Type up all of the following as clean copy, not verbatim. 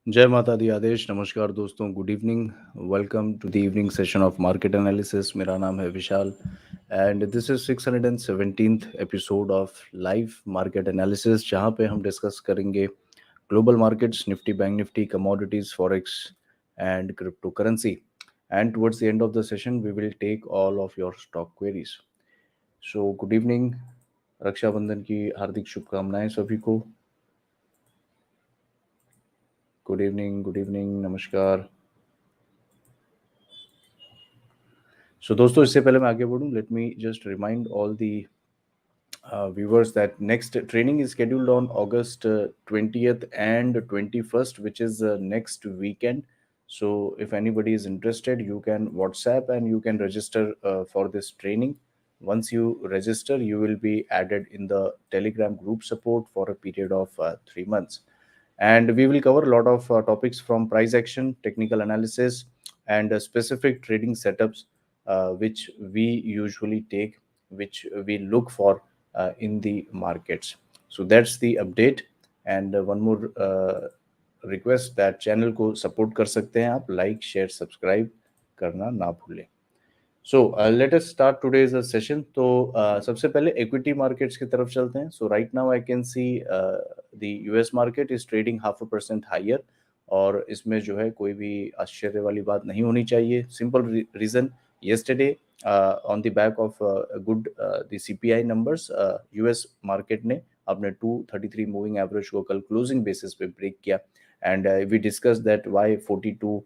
जय माता दी आदेश। नमस्कार दोस्तों, good evening. Welcome to the evening session of market analysis. मेरा नाम है Vishal and this is 617th episode of live market analysis, जहां पे हम डिस्कस करेंगे global markets, Nifty bank Nifty, commodities, forex and crypto currency. And towards the end of the session we will take all of your stock queries. So good evening, Rakshabandhan की हार्दिक शुभकामनाएं सभी को। Good evening, नमस्कार। सो दोस्तों, इससे पहले मैं आगे बढ़ूं, let me just remind all the viewers that next training is scheduled on August 20th and 21st, which is next weekend. So if anybody is interested, you can WhatsApp and you can register for this training. Once you register, you will be added in the Telegram group support for a period of 3 months. And we will cover a lot of topics from price action, technical analysis, and specific trading setups which we usually take, which we look for in the markets. So that's the update. And one more request, that channel को support कर सकते हैं आप, like, share, subscribe करना ना भूलें. So let us start today's session. तो सबसे पहले इक्विटी मार्केट्स की तरफ चलते हैं। So right now I can see the US market is trading 0.5% higher, और इसमें जो है कोई भी आश्चर्य वाली बात नहीं होनी चाहिए। Simple reason, yesterday on the back of good the CPI numbers, US market ने अपने 233 मूविंग एवरेज को कल क्लोजिंग बेसिस पे ब्रेक किया। And we discuss that why 42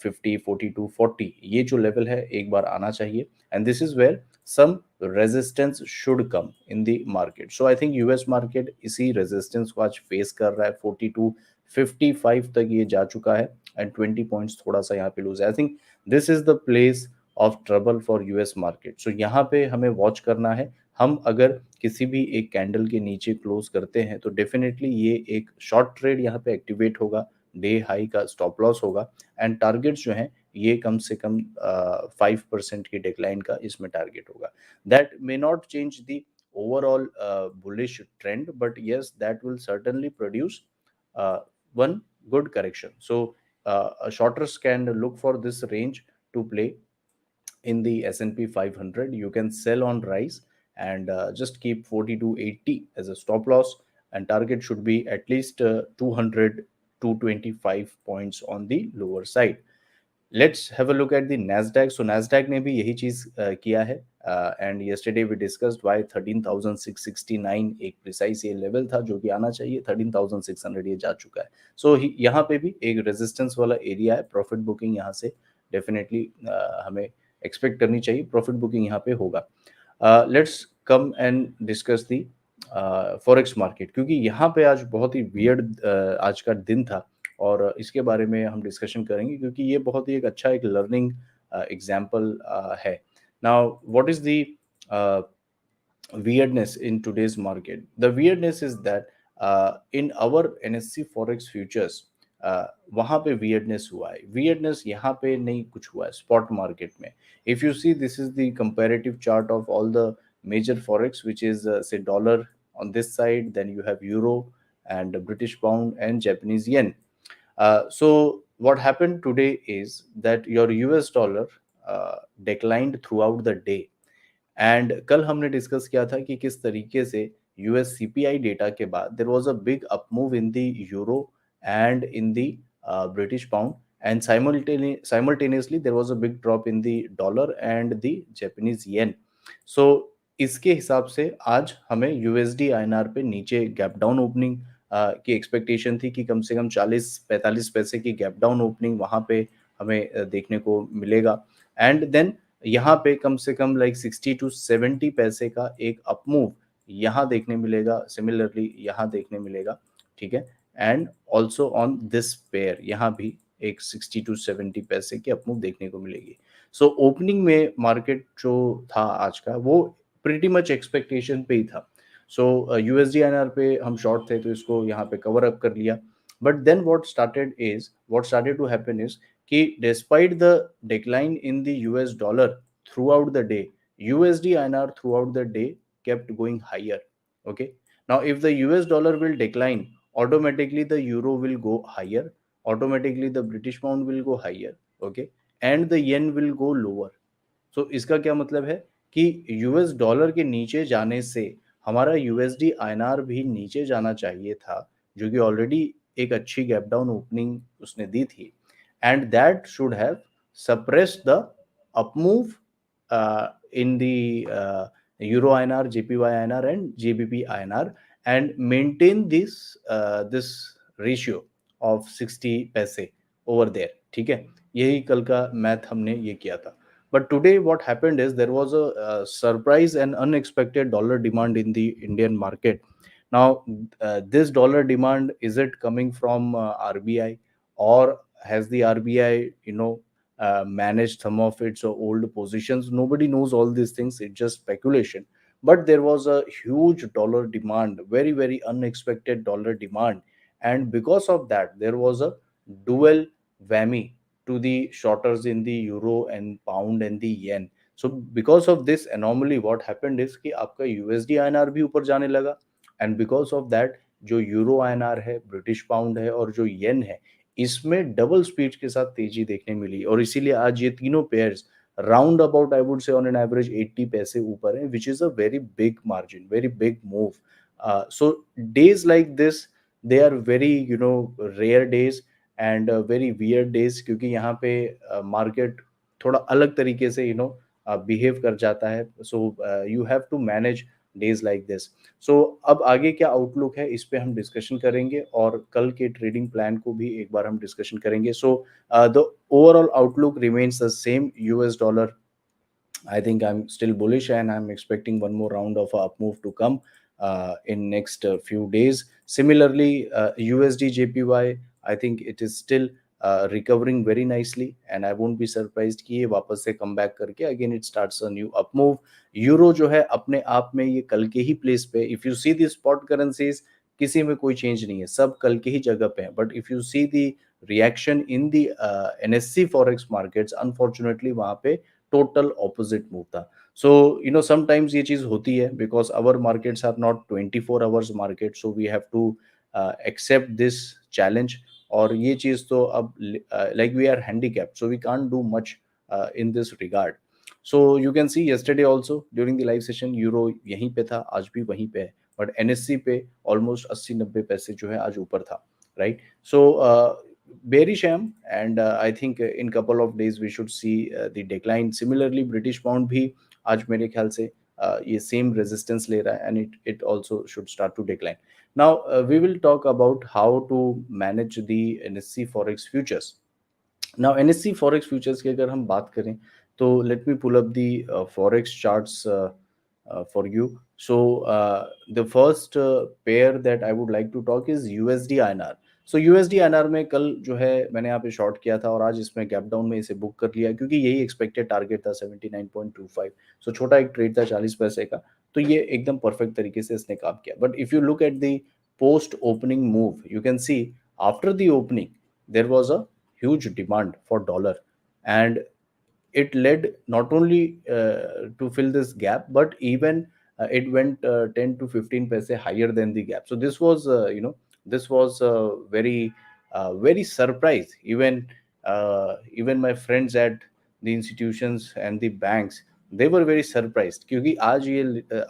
50 42 40 ये जो लेवल है एक बार आना चाहिए, and this is where some resistance should come in the market. So I think US market इसी रेजिस्टेंस को आज फेस कर रहा है। 42 55 तक ये जा चुका है एंड 20 पॉइंट्स थोड़ा सा यहाँ पे लूज है। I think this is the place of trouble for US market. सो यहाँ पे हमें वॉच करना है। हम अगर किसी भी एक कैंडल के नीचे क्लोज करते हैं तो डेफिनेटली ये एक शॉर्ट ट्रेड यहाँ पे एक्टिवेट होगा, डे हाई का स्टॉप लॉस होगा, एंड टारगेट्स जो हैं ये कम से कम 5% की डिक्लाइन का इसमें टारगेट होगा। That may not change the overall bullish trend, but yes, that will certainly produce one good correction. So shorters can look for this range to play in the S&P 500. You can sell on rise and just keep 4280 as a stop loss, and target should be at least 200 225 points on the lower side. Let's have a look at the Nasdaq. So Nasdaq ने भी यही चीज किया है, and yesterday we discussed why 13,669 एक precise ये level था जो कि आना चाहिए। 13,600 ये जा चुका है। सो यहाँ पे भी एक रेजिस्टेंस वाला एरिया है। प्रॉफिट बुकिंग यहाँ से डेफिनेटली हमें एक्सपेक्ट करनी चाहिए। प्रॉफिट बुकिंग यहाँ पे होगा। Let's come and discuss the forex market, क्योंकि यहाँ पे आज बहुत ही वियर्ड आज का दिन था और इसके बारे में हम डिस्कशन करेंगे, क्योंकि ये बहुत ही एक अच्छा एक लर्निंग एग्जाम्पल है। Now what is the weirdness in today's market? The weirdness is that in our NSC Forex futures, वहां पे weirdness हुआ है। weirdness यहाँ पे नहीं कुछ हुआ है spot market में। If you see, this is the comparative chart of all the major Forex, which is say dollar on this side, then you have euro and British pound and Japanese yen. So what happened today is that your US dollar declined throughout the day. And कल हमने discuss किया था कि किस तरीके से US CPI data के बाद there was a big up move in the euro and in the British pound, and simultaneously there was a big drop in the dollar and the Japanese yen. So इसके हिसाब से आज हमें USD INR पे नीचे gap down opening की expectation थी कि कम से कम 40-45 पैसे की गैप डाउन ओपनिंग वहां पे हमें देखने को मिलेगा, एंड देन यहाँ पे कम से कम लाइक 60-70 पैसे का एक अप मूव यहाँ देखने मिलेगा। सिमिलरली यहाँ देखने मिलेगा, ठीक है। And also on this pair यहाँ भी एक 60-70 पैसे की अप मूव देखने को मिलेगी। सो ओपनिंग में मार्केट जो था आज का वो प्रीटी मच एक्सपेक्टेशन पे ही था। सो यूएसडीआईएनआर पे हम शॉर्ट थे तो इसको यहाँ पे कवर अप कर लिया, but then what started to happen is कि despite the decline in the US dollar throughout the day, USD INR throughout the day kept going higher. Okay. Now, if the US dollar will decline, automatically the euro will go higher. automatically the British pound will go higher, okay, and the yen will go lower. सो इसका क्या मतलब है कि US dollar के नीचे जाने से हमारा यूएसडी आईएनआर भी नीचे जाना चाहिए था, जो कि ऑलरेडी एक अच्छी गैप डाउन ओपनिंग उसने दी थी, and that should have suppressed the up move in the euro INR, JPY INR and JBP INR, and maintain this ratio of 60 पैसे over there. ठीक है, यही कल का मैथ हमने ये किया था. But today, what happened is there was a, surprise and unexpected dollar demand in the Indian market. Now, this dollar demand, is it coming from RBI, or has the RBI, managed some of its old positions? Nobody knows all these things. It's just speculation. But there was a huge dollar demand, very very unexpected dollar demand, and because of that, there was a dual whammy to the shorters in the euro and pound and the yen. So because of this anomaly, what happened is कि आपका USD INR भी ऊपर जाने लगा, and because of that जो euro INR है, British pound है और जो येन है, इसमें डबल स्पीड के साथ तेजी देखने मिली, और इसीलिए आज ये तीनों pairs round about I would say on an average 80 पैसे ऊपर है, which is a very big margin, very big move. So days like this, they are very rare days and very weird days, क्योंकि यहाँ पे market थोड़ा अलग तरीके से बिहेव कर जाता है. So you have to manage days like this. So अब आगे क्या आउटलुक है, इस पे हम डिस्कशन करेंगे, और कल के ट्रेडिंग प्लान को भी एक बार हम डिस्कशन करेंगे. So the overall outlook remains the same. US dollar, I think I'm still bullish, and I'm expecting one more round of a up move to come in next few days. Similarly, USD JPY, I think it is still recovering very nicely, and I won't be surprised कि ये वापस से come back करके again it starts a new up move. Euro जो है अपने आप में ये कल के ही place पे, if you see the spot currencies, किसी में कोई change नहीं है, सब कल के ही जगह पे हैं. But if you see the reaction in the NSC forex markets, unfortunately वहाँ पे टोटल ऑपोजिट मूव था. सो समटाइम्स ये चीज होती है, because our markets are not 24 hours market, so we have to accept this challenge. और ये चीज तो अब like we are handicapped, so we can't do much in this regard. So you can see yesterday also during the live session, euro यहीं पे था, आज भी वहीं पे है, बट एनएससी पे ऑलमोस्ट 80-90 पैसे जो है आज ऊपर था, right. So bearish am, and I think in couple of days we should see the decline. Similarly, British pound भी आज मेरे ख्याल से ये same resistance ले रहा है, and it also should start to decline. Now we will talk about how to manage the NSC forex futures. Now NSC forex futures की अगर हम बात करें, तो let me pull up the forex charts for you. So the first pair that I would like to talk is USD INR. So USD INR में कल जो है मैंने यहाँ पे शॉर्ट किया था, और आज इसमें गैप डाउन में इसे बुक कर लिया, क्योंकि यही एक्सपेक्टेड टारगेट था 79.25. सो छोटा एक ट्रेड था 40 पैसे का, तो ये एकदम परफेक्ट तरीके से इसने काम किया. But if you look at the post opening move, you can C after the opening there was a huge demand for dollar, and it led not only to fill this gap, but even it went 10 to 15 paise higher than the gap. So this was this was very surprise. Even my friends at the institutions and the banks, they were very surprised, क्योंकि आज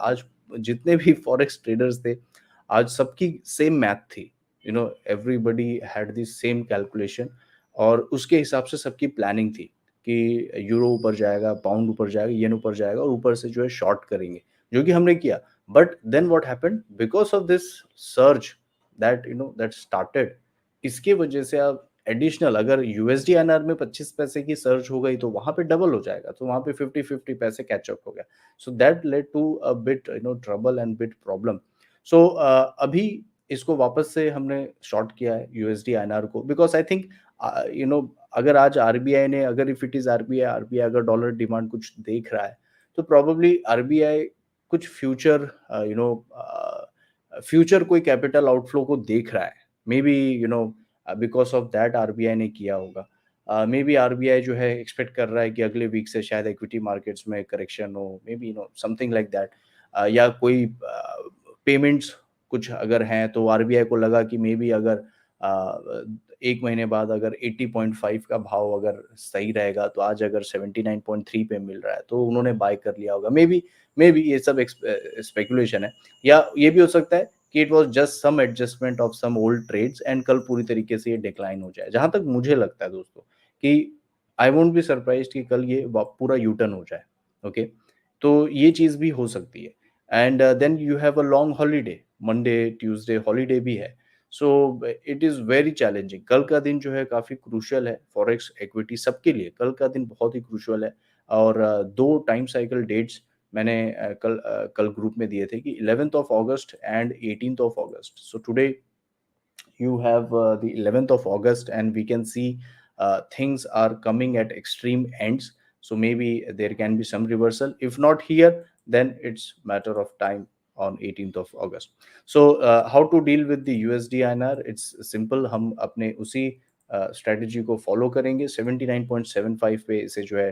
आज जितने भी forex traders थे, आज सबकी same math थी. Everybody had the same calculation, और उसके हिसाब से सबकी प्लानिंग थी कि यूरो ऊपर जाएगा, पाउंड ऊपर जाएगा, येन ऊपर जाएगा, और ऊपर से जो है शॉर्ट करेंगे, जो कि हमने किया. But then what happened, because of this surge that started, इसके वजह से अब एडिशनल, अगर यूएसडी एनआर में 25 पैसे की सर्च हो गई, तो वहां पे डबल हो जाएगा, तो वहां पे 50-50 पैसे कैचअप हो गया. So that led to a bit trouble and bit problem. So अभी इसको वापस से हमने शॉर्ट किया है यूएसडी एनआर को, बिकॉज आई थिंक अगर आज आरबीआई ने, अगर इफ इट इज आरबीआई अगर डॉलर डिमांड कुछ देख रहा है, तो प्रॉब्लली आरबीआई कुछ फ्यूचर फ्यूचर कोई कैपिटल आउटफ्लो को देख रहा है. Maybe because of that RBI ने किया होगा. मे बी आरबीआई जो है एक्सपेक्ट कर रहा है कि अगले वीक से शायद इक्विटी मार्केट्स में करेक्शन हो, may be something like that. या कोई पेमेंट्स कुछ अगर हैं, तो आरबीआई को लगा कि मे बी अगर एक महीने बाद अगर 80.5 का भाव अगर सही रहेगा तो आज अगर 79.3 पे मिल रहा है तो उन्होंने बाय कर लिया होगा। मे बी ये सब स्पेकुलेशन है, या ये भी हो सकता है कि it was just some adjustment of some old trades and कल पूरी तरीके से ये डिक्लाइन हो जाए। जहां तक मुझे लगता है दोस्तों कि आई वोंट बी सरप्राइज्ड कि कल ये पूरा यू टर्न हो जाए। ओके, तो ये चीज भी हो सकती है। And then you have a long holiday, Monday Tuesday holiday भी है। So it is very challenging. कल का दिन जो है काफी क्रूशियल है फॉरेक्स इक्विटी सबके लिए। कल का दिन बहुत ही क्रूशियल है। और दो टाइम साइकिल डेट्स मैंने कल ग्रुप में दिए थे कि 11th of August and 18th of August. So today you have the 11th of August, and we can see things are coming at extreme ends. So maybe there can be some reversal. If not here, then it's matter of time on 18th of August. So how to deal with the USDINR? It's simple. हम अपने उसी strategy को follow करेंगे। 79.75 पे इसे जो है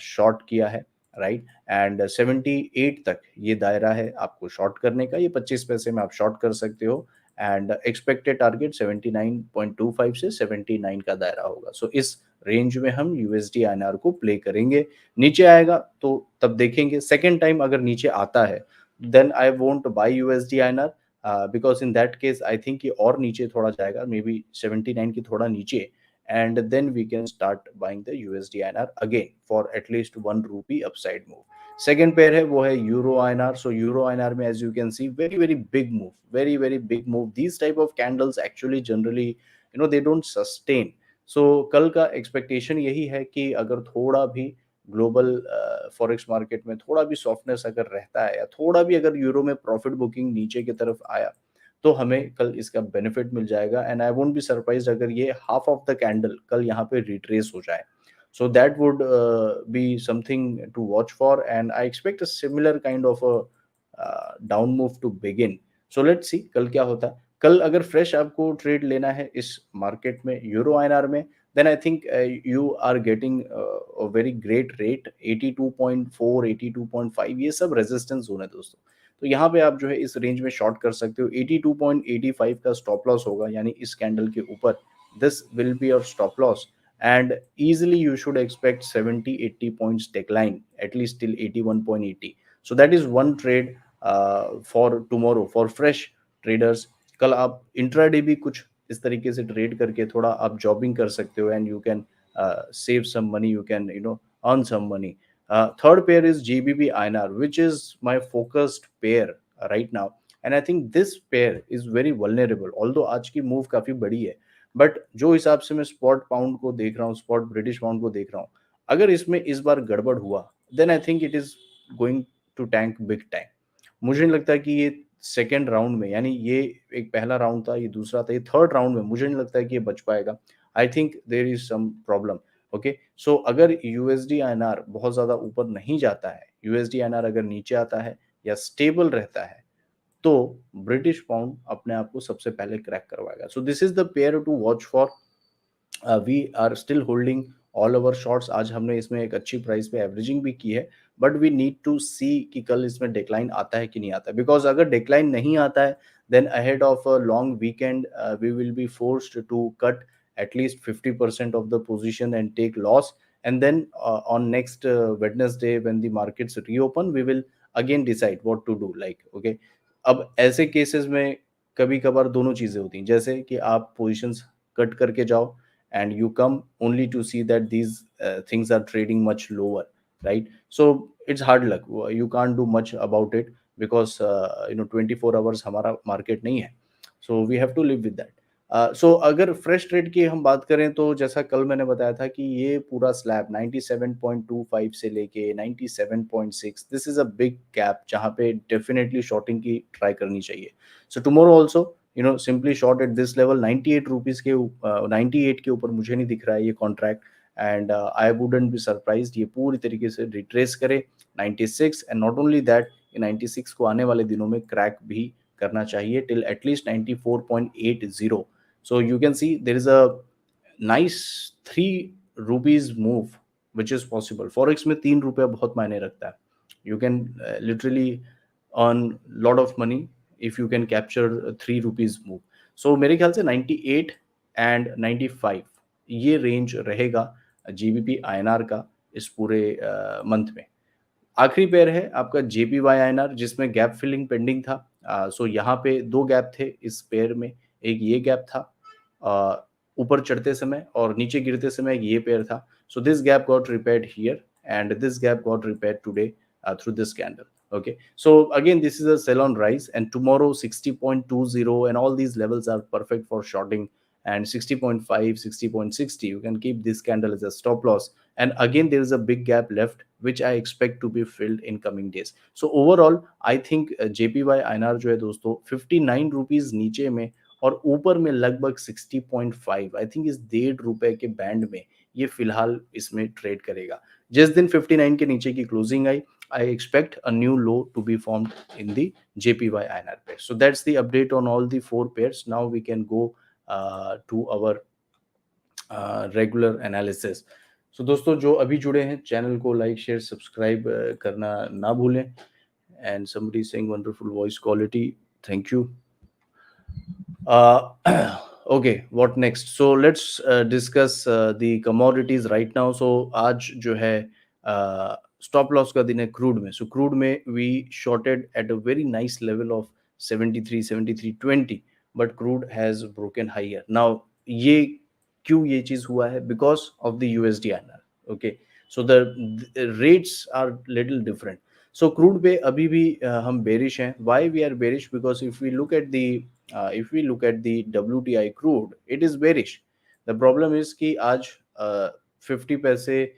short किया है, राइट, एंड 78 तक ये दायरा है आपको शॉर्ट करने का। ये 25 पैसे में आप शॉर्ट कर सकते हो। एंड एक्सपेक्टेड टारगेट 79.25 से 79 का दायरा होगा। सो इस रेंज में हम यूएसडी आईएनआर को प्ले करेंगे। नीचे आएगा तो तब देखेंगे। सेकेंड टाइम अगर नीचे आता है then I won't buy USD INR, because in that case I think ये और नीचे थोड़ा जाएगा, मे बी 79 की थोड़ा नीचे, and then we can start buying the USD INR again for at least 1 rupee upside move. Second pair है वो है Euro INR. So Euro INR में as you can see very big move, very big move. These type of candles actually generally they don't sustain. So कल का expectation यही है कि अगर थोड़ा भी ग्लोबल फॉरेक्स मार्केट में थोड़ा भी सॉफ्टनेस अगर रहता है या थोड़ा भी अगर यूरो में प्रॉफिट बुकिंग नीचे की तरफ आया तो हमें कल इसका बेनिफिट मिल जाएगा। And I won't be surprised अगर ये हाफ ऑफ द कैंडल कल यहाँ पे रिट्रेस हो जाए। So that would be something to watch for, and I expect a similar kind of down move to begin. So let's see कल क्या होता है। कल अगर फ्रेश आपको ट्रेड लेना है इस मार्केट में यूरो आईएनआर में, then I think you are getting a very great rate 82.4 82.5, ये सब रेजिस्टेंस जोन है दोस्तों। तो यहाँ पे आप जो है इस रेंज में शॉर्ट कर सकते हो। 82.85 का स्टॉप लॉस होगा, यानी इस कैंडल के ऊपर this will be your stop loss, and easily you should expect 70-80 points decline at least till 81.80. so that is one trade for tomorrow for fresh traders। कल आप इंट्राडे भी कुछ इस तरीके से ट्रेड करके थोड़ा आप जॉबिंग कर सकते हो, and you can save some money, you can earn some money. Third pair is GBP INR, which is my focused pair right now, and I think this pair is very vulnerable। Although आज की move काफी बड़ी है, but जो हिसाब से मैं spot pound को देख रहा हूँ, स्पॉट ब्रिटिश पाउंड को देख रहा हूँ, अगर इसमें इस बार गड़बड़ हुआ then I think it is going to tank big time. मुझे नहीं लगता कि ये सेकेंड राउंड में, यानी ये एक पहला राउंड था, ये दूसरा था, ये थर्ड राउंड में मुझे नहीं लगता है कि ये बच पाएगा। I think there is some problem. Okay, so अगर यूएसडी आईएनआर बहुत ज्यादा ऊपर नहीं जाता है, यूएसडी आईएनआर अगर नीचे आता है या स्टेबल रहता है, तो ब्रिटिश पाउंड अपने आप को सबसे पहले क्रैक करवाएगा। So this is the pair to watch for. We are still holding all over shorts. आज हमने इसमें एक अच्छी प्राइस पे एवरेजिंग भी की है, बट वी नीड टू सी कि कल इसमें डिक्लाइन आता है कि नहीं आता है, बिकॉज अगर डिक्लाइन नहीं आता है then ahead of a long weekend we will be forced to cut at least 50% of the position and take loss, and then on next Wednesday when the markets reopen we will again decide what to do, like okay। अब ऐसे cases में कभी कभार दोनों चीजें होती हैं, जैसे कि आप पोजीशंस कट करके जाओ and you come only to see that these things are trading much lower, right? So it's hard luck, you can't do much about it because 24 hours हमारा market नहीं है। So we have to live with that। सो अगर fresh trade की हम बात करें तो जैसा कल मैंने बताया था कि ये पूरा स्लैब 97.25 से लेके 97.6, this is a big gap जहां पे डेफिनेटली शॉर्टिंग की ट्राई करनी चाहिए। So tomorrow also simply short at this level 98 rupees के 98 के ऊपर मुझे नहीं दिख रहा है ये contract, and I wouldn't be surprised ये पूरी तरीके से रिट्रेस करे 96, एंड नॉट ओनली दैट 96 को आने वाले दिनों में क्रैक भी करना चाहिए till at least 94.80। So you can see there is a nice 3 rupees move which is possible। Forex में 3 रुपया बहुत मायने रखता है। You can literally earn lot of money if you can capture a 3 rupees move। So मेरे ख्याल से 98 and 95, ये रेंज रहेगा जीबीपी आईएनआर का इस पूरे मंथ में। आखिरी पेयर है आपका जेपीवाई आईएनआर, जिसमें गैप फिलिंग पेंडिंग था। सो यहाँ पे दो गैप थे इस पेयर में, एक ये गैप था ऊपर चढ़ते समय, और नीचे गिरते समय एक ये पेयर था। So this gap got repaired here and this gap got repaired today through this candle. Okay, so again this is a sell on rise, and tomorrow 60.20 and all these levels are perfect for shorting, and 60.5, 60.60, you can keep this candle as a stop loss. And again there is a big gap left which I expect to be filled in coming days. So overall I think JPY INR जो है दोस्तों 59 rupees नीचे में और ऊपर में लगभग 60.5, I think इस 1.5 रुपए के बैंड में ये फिलहाल इसमें ट्रेड करेगा। जिस दिन 59 के नीचे की closing I, I expect a new low to be formed in the JPY INR pair. So that's the update on all the four pairs. Now we can go to our regular analysis. So दोस्तों जो अभी जुड़े हैं channel को like share subscribe करना ना भूलें। And somebody saying wonderful voice quality, thank you. Okay, what next? So let's discuss the commodities right now. So आज जो है स्टॉप लॉस का दिन है क्रूड में। सो क्रूड में we shorted at a very nice level of 73-73.20, but crude has broken higher. Now ये क्यों ये चीज हुआ है? Because of the USD INR. Okay, so the rates are little different. So crude पे अभी भी हम बेरिश हैं। Why we are bearish? Because if we look at the WTI crude, it is bearish. The problem is कि आज 50 पैसे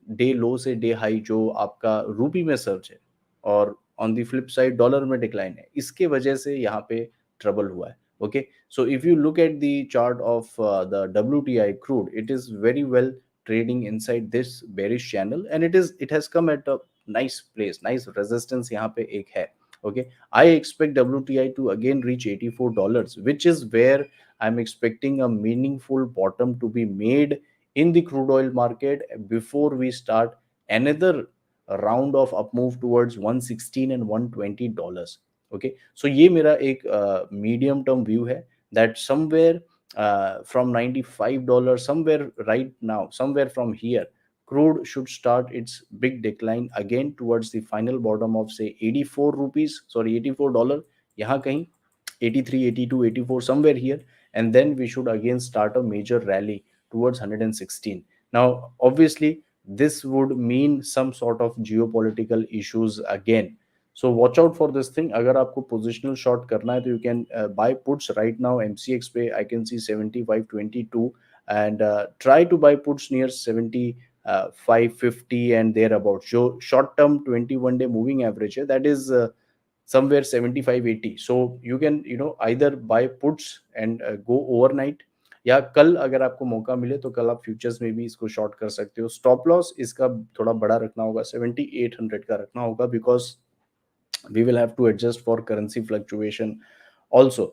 day लो से day high जो आपका रूपी में सर्च है, और on the flip side dollar में डिक्लाइन है, इसके वजह से यहाँ पे ट्रबल हुआ है। Okay, so if you look at the chart of the WTI crude, it is very well trading inside this bearish channel, and it has come at a nice place, nice resistance यहाँ पे एक है। Okay, I expect WTI to again reach $84, which is where I'm expecting a meaningful bottom to be made in the crude oil market before we start another round of up move towards 116 and $120. Okay, so ये मेरा एक medium term view है that somewhere from $95, somewhere right now, somewhere from here, crude should start its big decline again towards the final bottom of say 84 rupees, sorry $84, यहाँ कहीं 83, 82, 84, somewhere here, and then we should again start a major rally towards 116. Now obviously this would mean some sort of geopolitical issues again, so watch out for this thing. अगर आपको positional short करना है तो you can buy puts right now MCX पे I can see 75.22, and try to buy puts near 550 and thereabout. जो short term 21 day moving average है, that is somewhere 75-80. So you can either buy puts and go overnight, या कल अगर आपको मौका मिले तो कल आप फ्यूचर्स में भी इसको शॉर्ट कर सकते हो। स्टॉप लॉस इसका थोड़ा बड़ा रखना होगा, 7800 का रखना होगा, because we will have to adjust for currency fluctuation also.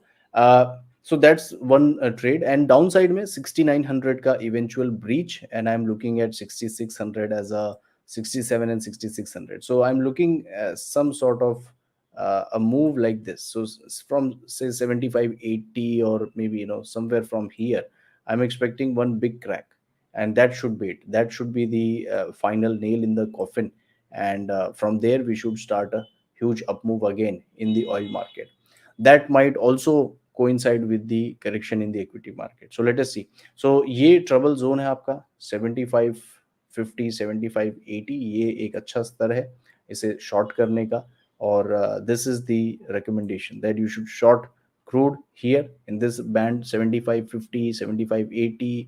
So that's one trade, and downside mein 6900 ka eventual breach, and I'm looking at 6600 as a 67 and 6600. So I'm looking some sort of a move like this. So from say 75-80, or maybe somewhere from here, I'm expecting one big crack, and that should be it. That should be the final nail in the coffin, and from there we should start a huge up move again in the oil market. That might also coincide with the correction in the equity market. So let us see. So ये trouble zone है आपका 75-50, 75-80, ये एक अच्छा स्तर है इसे short करने का, और this is the recommendation that you should short crude here in this band 75-50, 75-80,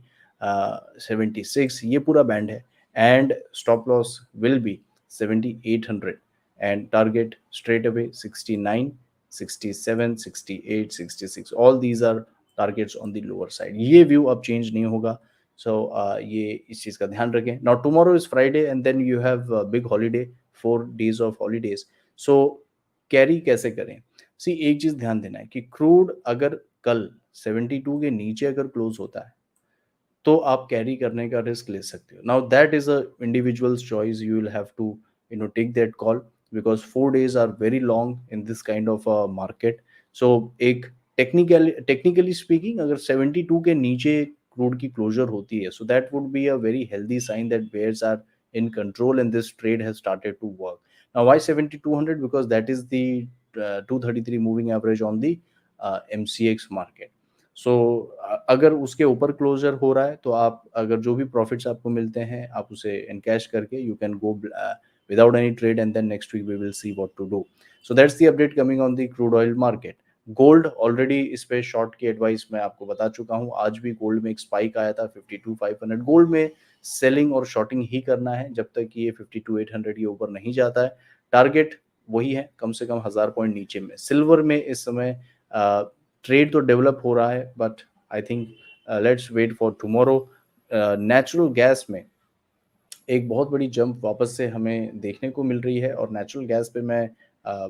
76, ये पूरा band है, and stop loss will be 7800, and target straight away 69, 67, 68, 66. All these are targets on the lower side. ये view अब change नहीं होगा. So ये इस चीज का ध्यान रखें. Now tomorrow is Friday, and then you have a big holiday, 4 days of holidays. So carry कैसे करें? सी एक चीज ध्यान देना है कि क्रूड अगर कल 72 के नीचे अगर क्लोज होता है तो आप कैरी करने का रिस्क ले सकते हो. Now that is a individual's choice, you will have to take that call, because 4 days are very long in this kind of market. So एक टेक्निकली स्पीकिंग अगर 72 के नीचे क्रूड की क्लोजर होती है, so that would be a very healthy sign that bears are in control and this trade has started to work. Now why 7200? Because that is the 233 moving average on the MCX market. So अगर उसके ऊपर closure हो रहा है तो आप अगर जो भी प्रॉफिट्स आपको मिलते हैं आप उसे एनकैश करके you can go without any trade and then next week we will see what to do. So that's the update coming on the crude oil market. Gold already इस पे शॉर्ट की advice मैं आपको बता चुका हूं, आज भी गोल्ड में एक स्पाइक आया था 52,500. गोल्ड में सेलिंग और शॉर्टिंग ही करना है जब तक कि ये 52,800 के ऊपर नहीं जाता है. टारगेट वही है कम से कम 1000 पॉइंट नीचे में. सिल्वर में इस समय ट्रेड तो डेवलप हो रहा है but I think let's wait for tomorrow. Natural gas में एक बहुत बड़ी जंप वापस से हमें देखने को मिल रही है और नेचुरल गैस पे मैं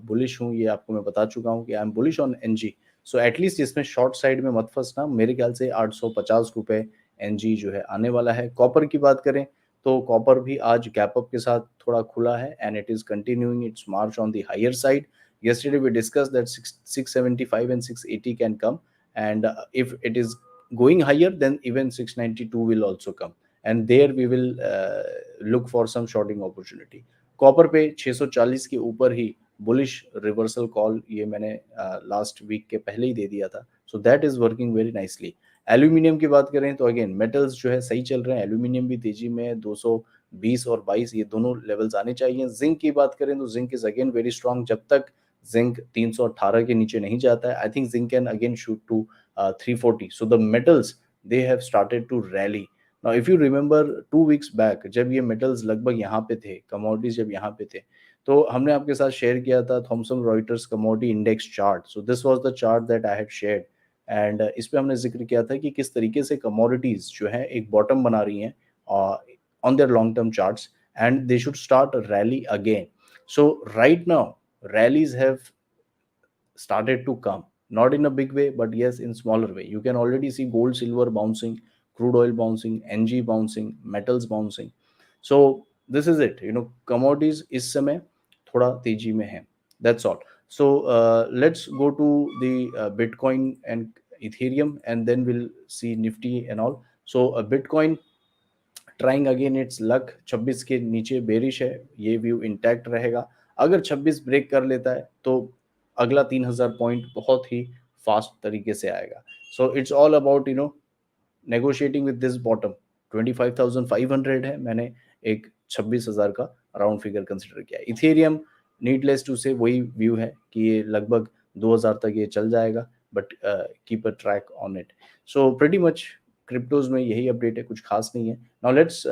बुलिश हूँ, ये आपको मैं बता चुका हूँ कि I am bullish on NG. So at least इसमें शॉर्ट साइड में मत फंसना. मेरे ख्याल से 850 रुपये एनजी जो है आने वाला है. कॉपर की बात करें तो कॉपर भी आज गैप अप के साथ थोड़ा खुला है and it is continuing its march on the higher side. yesterday we discussed that 675 and 680 can come and if it is going higher then even 692 will also come and there we will look for some shorting opportunity. Copper पे 640 के ऊपर ही bullish reversal call ये मैंने last week के पहले ही दे दिया था. So that is working very nicely. Aluminium की बात करें तो अगेन मेटल्स जो है सही चल रहे हैं. एल्यूमिनियम भी तेजी में है. 220 और 22 ये दोनों लेवल्स आने चाहिए. जिंक की बात करें तो zinc is again very strong. जब तक जिंक 318 के नीचे नहीं जाता है I think zinc can again shoot to 340. So the metals they have started to rally. Now if you remember 2 weeks back जब ये मेटल्स लगभग यहाँ पे थे, कमोडिटीज जब यहाँ पे थे, तो हमने आपके साथ शेयर किया था Thomson Reuters commodity index chart. So this was the chart that I had shared and इस पे हमने जिक्र किया था कि किस तरीके से कमोडिटीज जो है एक बॉटम बना रही हैं on their long term charts and they should start rally again. So right now rallies have started to come, not in a big way but yes in smaller way. You can already see gold, silver bouncing, crude oil bouncing, ng bouncing, metals bouncing. So this is it, you know, commodities is समय थोड़ा तेजी में है. That's all. So let's go to the bitcoin and ethereum and then we'll see nifty and all. So bitcoin trying again it's luck. 26 के नीचे bearish है, ये view intact रहेगा. अगर 26 ब्रेक कर लेता है तो अगला 3000 पॉइंट बहुत ही फास्ट तरीके से आएगा. So it's all about you know negotiating with this bottom. 25,500 है, मैंने एक 26,000 का राउंड फिगर कंसिडर किया. इथेरियम नीडलेस टू से वही व्यू है कि ये लगभग 2000 तक ये चल जाएगा but keep a track on it. So pretty much cryptos में यही अपडेट है, कुछ खास नहीं है. Now let's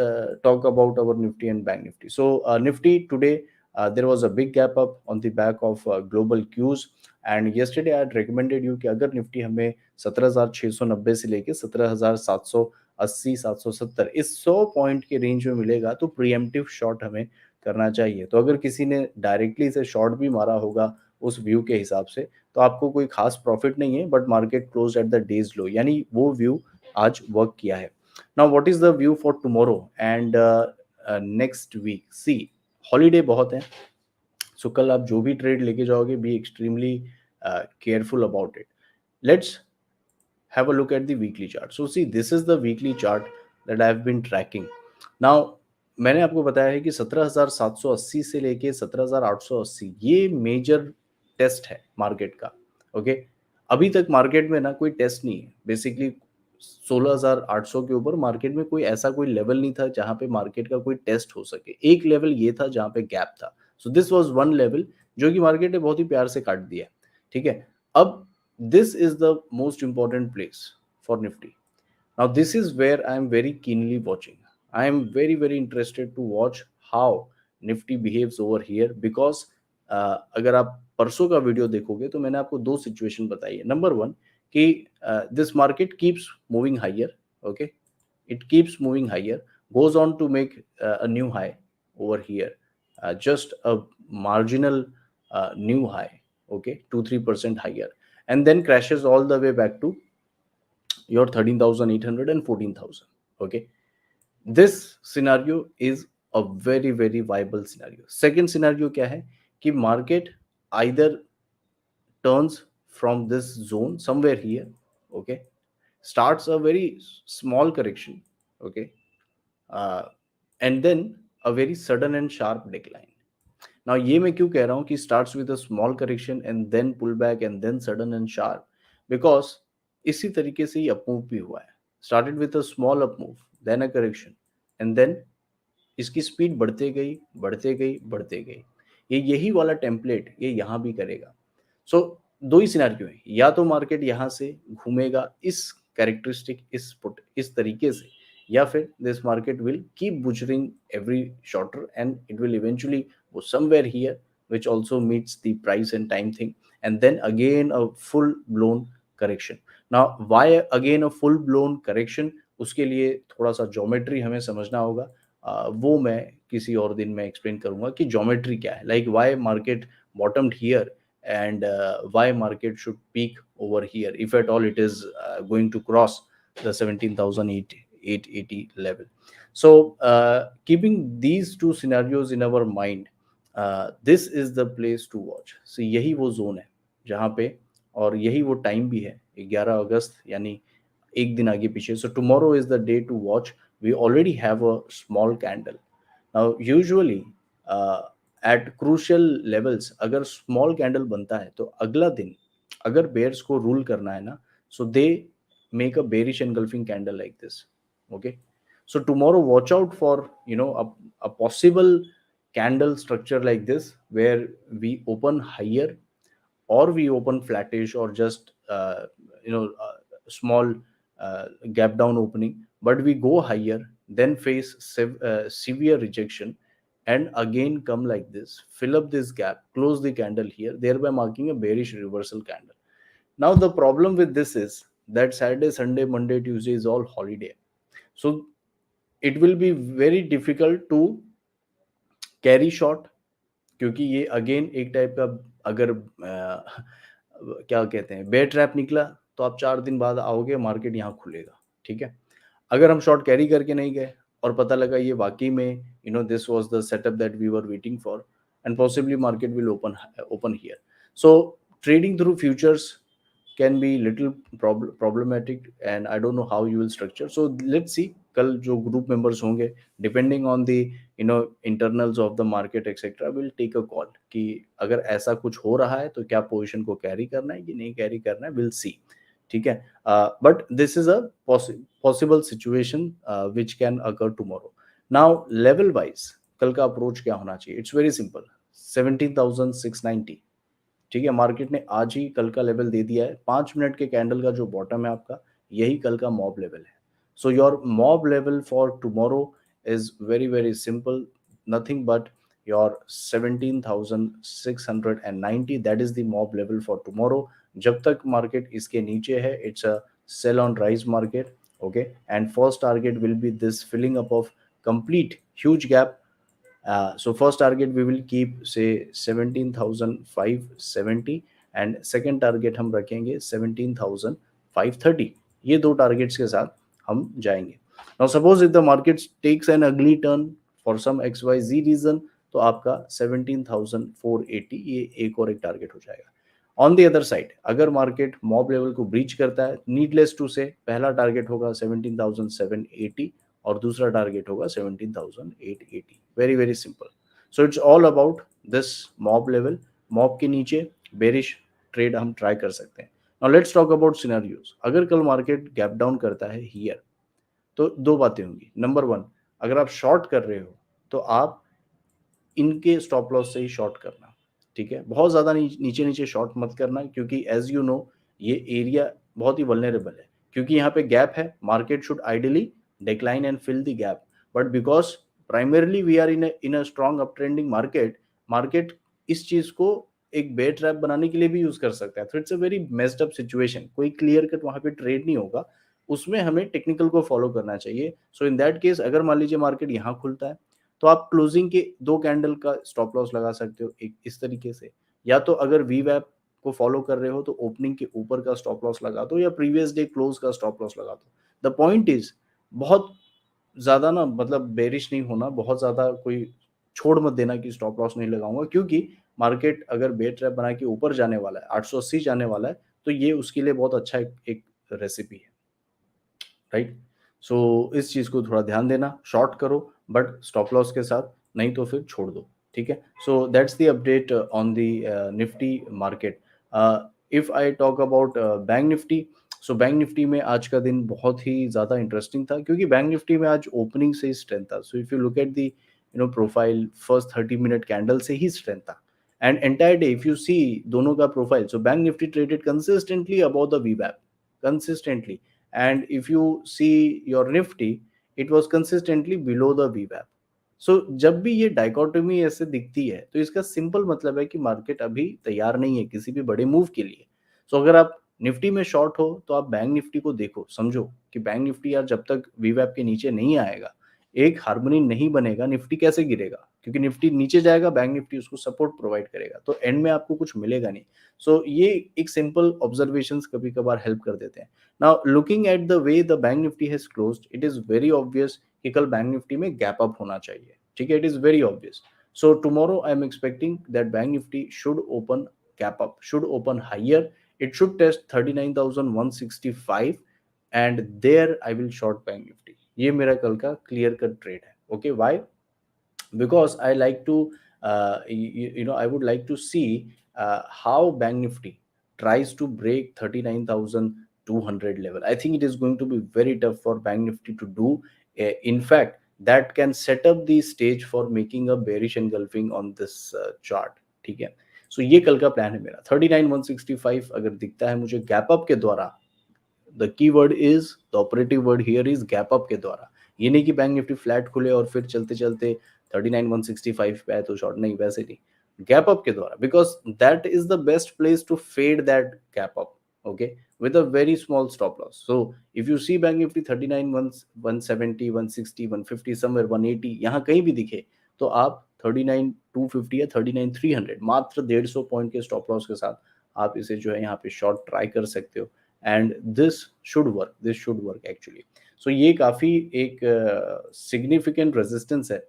talk about our Nifty and bank Nifty. So Nifty today there was a big gap up on the back of global cues and yesterday I had recommended you कि अगर Nifty हमें 17,690 से लेके 17,780 770 इस 100 पॉइंट के रेंज में मिलेगा तो प्रीएम्प्टिव शॉर्ट हमें करना चाहिए. तो अगर किसी ने डायरेक्टली से शॉर्ट भी मारा होगा उस व्यू के हिसाब से तो आपको कोई खास प्रॉफिट नहीं है but market close at the day's low, यानी वो व्यू आज वर्क किया है. Now what is the view for tomorrow and next week. See holiday बहुत है, सो कल आप जो भी ट्रेड लेके जाओगे be extremely careful about it. Let's have a look at the weekly chart. So see, this is the weekly chart that I have been tracking. Now मैंने आपको बताया है कि 17,780 से लेके 17,880 ये मेजर टेस्ट है मार्केट का. ओके, अभी तक मार्केट में ना कोई टेस्ट नहीं है. बेसिकली 16,800 के ऊपर मार्केट में कोई ऐसा कोई लेवल नहीं था जहां पे मार्केट का कोई टेस्ट हो सके. एक लेवल ये था जहां पे गैप था. सो दिस वाज वन लेवल जो कि मार्केट ने बहुत ही प्यार से काट दिया. ठीक है, अब this is the most important place for Nifty. Now this is where I am very keenly watching. I am very interested to watch how Nifty behaves over here because अगर आप परसों का वीडियो देखोगे तो मैंने आपको दो सिचुएशन बताई है. नंबर वन कि this market keeps moving higher. Okay, it keeps moving higher, goes on to make a new high over here, just a marginal new high, okay, 2-3% higher, and then crashes all the way back to your 13,800 and 14,000. Okay, this scenario is a very viable scenario. Second scenario क्या है कि market either turns from this zone somewhere here, okay, starts a very small correction, okay, uh, and then a very sudden and sharp decline. Now ये मैं क्यों कह रहा हूँ कि starts with a small correction and then pullback and then sudden and sharp, because इसी तरीके से ही up move भी हुआ है. Started with a small up move, then a correction, and then इसकी स्पीड बढ़ते गई बढ़ते गई बढ़ते गई. ये यही वाला टेम्पलेट ये यहाँ भी करेगा. सो दो ही सिनेरियो है, या तो मार्केट यहाँ से घूमेगा इस कैरेक्टरिस्टिक इस तरीके से, या फिर this market will keep butchering every shorter and it will eventually go somewhere here which also meets the price and time thing, and then again a full blown correction. Now why again a full blown correction? उसके लिए थोड़ा सा geometry हमें समझना होगा. वो मैं किसी और दिन में एक्सप्लेन करूंगा कि ज्योमेट्री क्या है, like why market bottomed here and why market should peak over here if at all it is going to cross the 17,880 level. So keeping these two scenarios in our mind, this is the place to watch. So यही वो zone है जहाँ पे, और यही वो time भी है 11 अगस्त, यानी एक दिन आगे पीछे. So tomorrow is the day to watch. We already have a small candle. Now usually at crucial levels अगर small candle बनता है तो अगला दिन अगर bears को rule करना है ना, so they make a bearish engulfing candle like this. Okay, so tomorrow watch out for a possible candle structure like this where we open higher or we open flattish or just small gap down opening, but we go higher, then face severe rejection, and again come like this, fill up this gap, close the candle here, thereby marking a bearish reversal candle. Now the problem with this is that Saturday, Sunday, Monday, Tuesday is all holiday, so it will be very difficult to carry short, क्योंकि ये again एक type का, अगर क्या कहते हैं, bear trap निकला तो आप 4 दिन बाद आओगे, मार्केट यहाँ खुलेगा, ठीक है. अगर हम शॉर्ट कैरी करके नहीं गए और पता लगा ये वाकई में this was the setup that we were waiting for, and possibly market will open here. So trading through futures can be little problematic, and I don't know how you will structure. So let's see कल जो group members होंगे, depending on the internals of the market etc, will take a call कि अगर ऐसा कुछ हो रहा है तो क्या पोजीशन को कैरी करना है कि नहीं कैरी करना है, we'll see. ठीक है, but this is a possible situation which can occur tomorrow. Now level wise कल का अप्रोच क्या होना चाहिए? It's very simple, 17,690. ठीक है, मार्केट ने आज ही कल का लेवल दे दिया है. 5 मिनट के कैंडल का जो बॉटम है आपका, यही कल का मॉब लेवल है. So your mob level for tomorrow is very very simple, nothing but your 17,690. That is the mob level for tomorrow. जब तक मार्केट इसके नीचे है, it's a sell on rise market. Okay, and first target will be this filling up of complete huge gap. So first target we will keep say 17,570 and second target हम रखेंगे 17,530. ये दो targets के साथ हम जाएंगे. Now suppose if the market takes an ugly turn for some XYZ reason, तो आपका 17,480 ये एक और एक टारगेट हो जाएगा. ऑन द अदर साइड अगर मार्केट मॉब लेवल को ब्रीच करता है, नीडलेस टू से पहला टारगेट होगा 17,780 और दूसरा टारगेट होगा 17,880. Very very simple. So it's all about this mob level. Mob के नीचे बेरिश ट्रेड हम ट्राई कर सकते हैं. Now let's talk about scenarios. अगर कल मार्केट गैप डाउन करता है हियर, तो दो बातें होंगी. नंबर 1, अगर आप शॉर्ट कर रहे हो तो आप इनके स्टॉप लॉस से ही शॉर्ट करना. ठीक है, बहुत ज्यादा नीचे नीचे शॉर्ट मत करना, क्योंकि एज यू नो ये एरिया बहुत ही वल्नरेबल है. क्योंकि यहाँ पे गैप है, market should ideally decline and fill the gap, but because primarily we are in a strong uptrending market इस चीज को एक बेयर ट्रैप बनाने के लिए भी यूज कर सकता है. तो it's a very messed up situation. कोई क्लियर कट वहां पे ट्रेड नहीं होगा, उसमें हमें टेक्निकल को फॉलो करना चाहिए. सो इन दैट केस अगर मान लीजिए मार्केट यहाँ खुलता है तो आप क्लोजिंग के 2 कैंडल का स्टॉप लॉस लगा सकते हो एक इस तरीके से, या तो अगर वी वैप को फॉलो कर रहे हो तो ओपनिंग के ऊपर का स्टॉप लॉस लगा दो या प्रीवियस डे क्लोज का स्टॉप लॉस लगा दो. द पॉइंट इज बहुत ज्यादा ना, मतलब बेरिश नहीं होना, बहुत ज्यादा कोई छोड़ मत देना कि स्टॉप लॉस नहीं लगाऊंगा, क्योंकि मार्केट अगर बेयर ट्रैप बना के ऊपर जाने वाला है, 880 जाने वाला है, तो ये उसके लिए बहुत अच्छा एक रेसिपी है, राइट। सो इस चीज को थोड़ा ध्यान देना, शॉर्ट करो बट स्टॉप लॉस के साथ, नहीं तो फिर छोड़ दो, ठीक है। So that's the update on the Nifty market. If I talk about bank Nifty, so bank Nifty में आज का दिन बहुत ही ज़्यादा इंटरेस्टिंग था, क्योंकि बैंक निफ्टी में आज ओपनिंग से ही स्ट्रेंथ था। So if you look at the profile, first 30 minute candle से ही स्ट्रेंथ था, and entire day if you see दोनों का profile, so bank Nifty traded consistently about the वीवैप, consistently, and if you see your nifty, it was consistently below the vwap. सो जब भी ये dichotomy ऐसे दिखती है तो इसका सिंपल मतलब है कि मार्केट अभी तैयार नहीं है किसी भी बड़े मूव के लिए। सो अगर आप निफ्टी में शॉर्ट हो तो आप बैंक निफ्टी को देखो, समझो कि बैंक निफ्टी यार जब तक वीवैप के नीचे नहीं आएगा, एक हार्मनी नहीं बनेगा, निफ्टी कैसे गिरेगा, क्योंकि निफ्टी नीचे जाएगा, बैंक निफ्टी उसको सपोर्ट प्रोवाइड करेगा, तो एंड में आपको कुछ मिलेगा नहीं। सो ये एक सिंपल ऑब्जर्वेशंस कभी कभार हेल्प कर देते हैं। Now looking at the way the bank Nifty has closed, it is very obvious कि कल बैंक निफ्टी में गैप अप होना चाहिए, ठीक है, it is very obvious. So tomorrow I am expecting that bank Nifty should open gap up, should open higher, it should test 39,165 and there I will short bank nifty। ये मेरा कल का clear cut trade है, okay. Why? because I like to I would like to see how Bank Nifty tries to break 39,200 level. I think it is going to be very tough for Bank Nifty to do. In fact, that can set up the stage for making a bearish engulfing on this chart, ठीक है। सो ये कल का plan है मेरा। 39,165 अगर दिखता है मुझे गैप अप के द्वारा, the key word is, the operative word here is gap up के द्वारा। ये नहीं कि बैंक निफ्टी फ्लैट खुले और फिर चलते चलते 39,165 पे आए तो शॉर्ट, नहीं, वैसे नहीं, गैप अप के द्वारा, because that is the best place to fade that gap up, okay, with a very small stop loss. So if you see bank nifty 39 170 160 150 somewhere 180 यहाँ कहीं भी दिखे, तो आप 39 250 या 39 300 मात्र 150 पॉइंट के स्टॉप लॉस के साथ आप इसे जो है यहाँ पे शॉर्ट ट्राई कर सकते हो, and this should work actually. So ये काफ़ी एक सिग्निफिकेंट रेजिस्टेंस है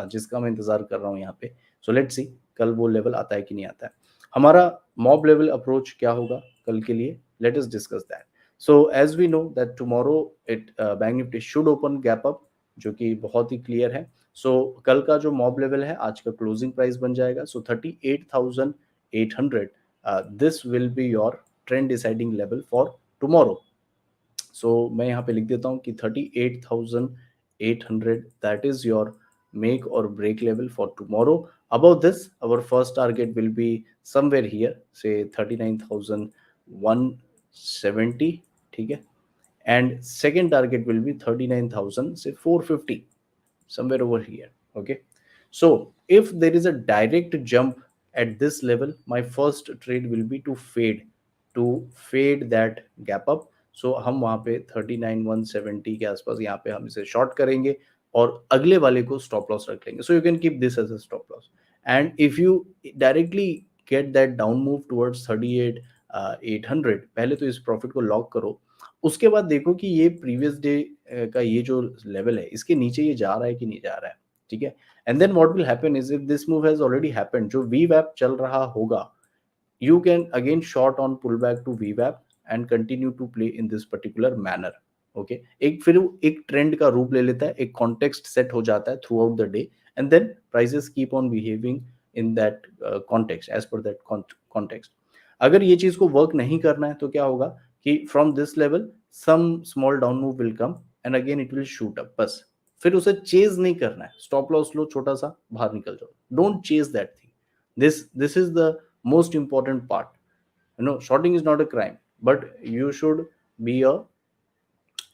जिसका मैं इंतज़ार कर रहा हूँ यहाँ पे। सो लेट्स सी कल वो लेवल आता है कि नहीं आता है। हमारा मॉब लेवल अप्रोच क्या होगा कल के लिए, let us discuss that. So as we know that tomorrow it bank Nifty should open gap up, जो कि बहुत ही क्लियर है। सो कल का जो मॉब लेवल है आज का क्लोजिंग प्राइस बन जाएगा, so 38,800, this will be your trend deciding level for tomorrow. So मैं यहाँ पे लिख देता हूँ कि 38,800 that is your make or break level for tomorrow। Above this, our first target will be somewhere here, say 39,170, ठीक है, and second target will be 39,000 say 450, somewhere over here, okay। So if there is a direct jump at this level, my first trade will be to fade that gap up। सो हम वहाँ पे 39,170 के आसपास यहाँ पे हम इसे शॉर्ट करेंगे और अगले वाले को स्टॉप लॉस रख लेंगे। So you can keep this as a stop loss, and if you directly get that down move towards 38,800, पहले तो इस प्रॉफिट को लॉक करो, उसके बाद देखो कि ये प्रीवियस डे का ये जो लेवल है इसके नीचे ये जा रहा है कि नहीं जा रहा है, ठीक है। And then what will happen is, if this move has already happened, जो वी वैप चल रहा होगा, you can again short on pullback to VWAP and continue to play in this particular manner, okay। एक फिर एक ट्रेंड का रूप ले लेता है, एक कॉन्टेक्स्ट सेट हो जाता है throughout the day, and then prices keep on behaving in that context, as per that context. अगर ये चीज को वर्क नहीं करना है तो क्या होगा कि from this level some small down move will come and again it will shoot up, बस फिर उसे चेज नहीं करना है, स्टॉप लॉस लो छोटा सा, बाहर निकल जाओ, don't chase that thing. this is the most important part, shorting is not a crime, but you should be a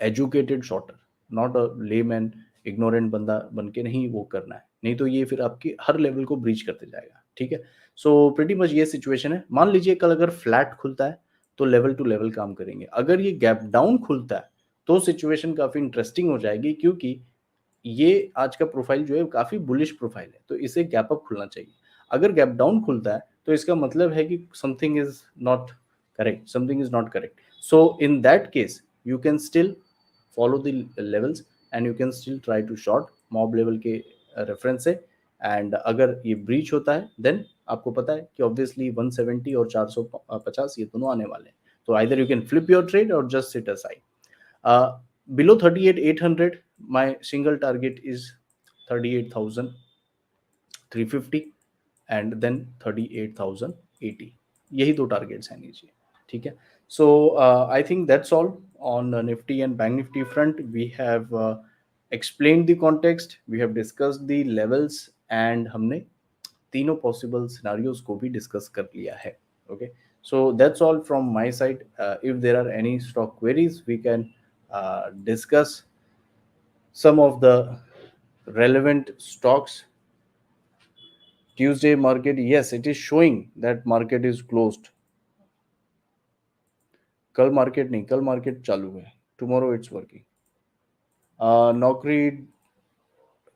educated shorter, not a layman, ignorant बंदा बन के नहीं वो करना है, नहीं तो ये फिर आपकी हर लेवल को ब्रीच करते जाएगा, ठीक है। सो प्रीटी मच ये सिचुएशन है। मान लीजिए कल अगर फ्लैट खुलता है तो लेवल टू लेवल काम करेंगे, अगर ये गैप डाउन खुलता है तो सिचुएशन काफी इंटरेस्टिंग हो जाएगी, क्योंकि ये आज का प्रोफाइल जो है काफी बुलिश प्रोफाइल है, तो इसे गैप अप खुलना चाहिए। अगर गैप डाउन खुलता है तो इसका मतलब है कि something is not correct, something is not correct. So in that case you can still follow the levels and you can still try to short mob level के रेफरेंस से, एंड अगर ये ब्रीच होता है देन आपको पता है कि ऑब्वियसली 170 और 450 ये दोनों आने वाले हैं, So either you can flip your trade or just sit aside. uh, Below 38,800, my single target is 38,350 and then 38,080. यही दो टारगेट्स हैं नीचे. ठीक है. So I think that's all on Nifty and bank Nifty front. We have explained the context, we have discussed the levels, and हमने तीनों possible scenarios को भी डिस्कस कर लिया है. Okay, so that's all from my side. If there are any stock queries we can discuss some of the relevant stocks. Tuesday market, yes, it is showing that market is closed. कल market नहीं, कल market चालू है. Tomorrow it's working. नौकरी,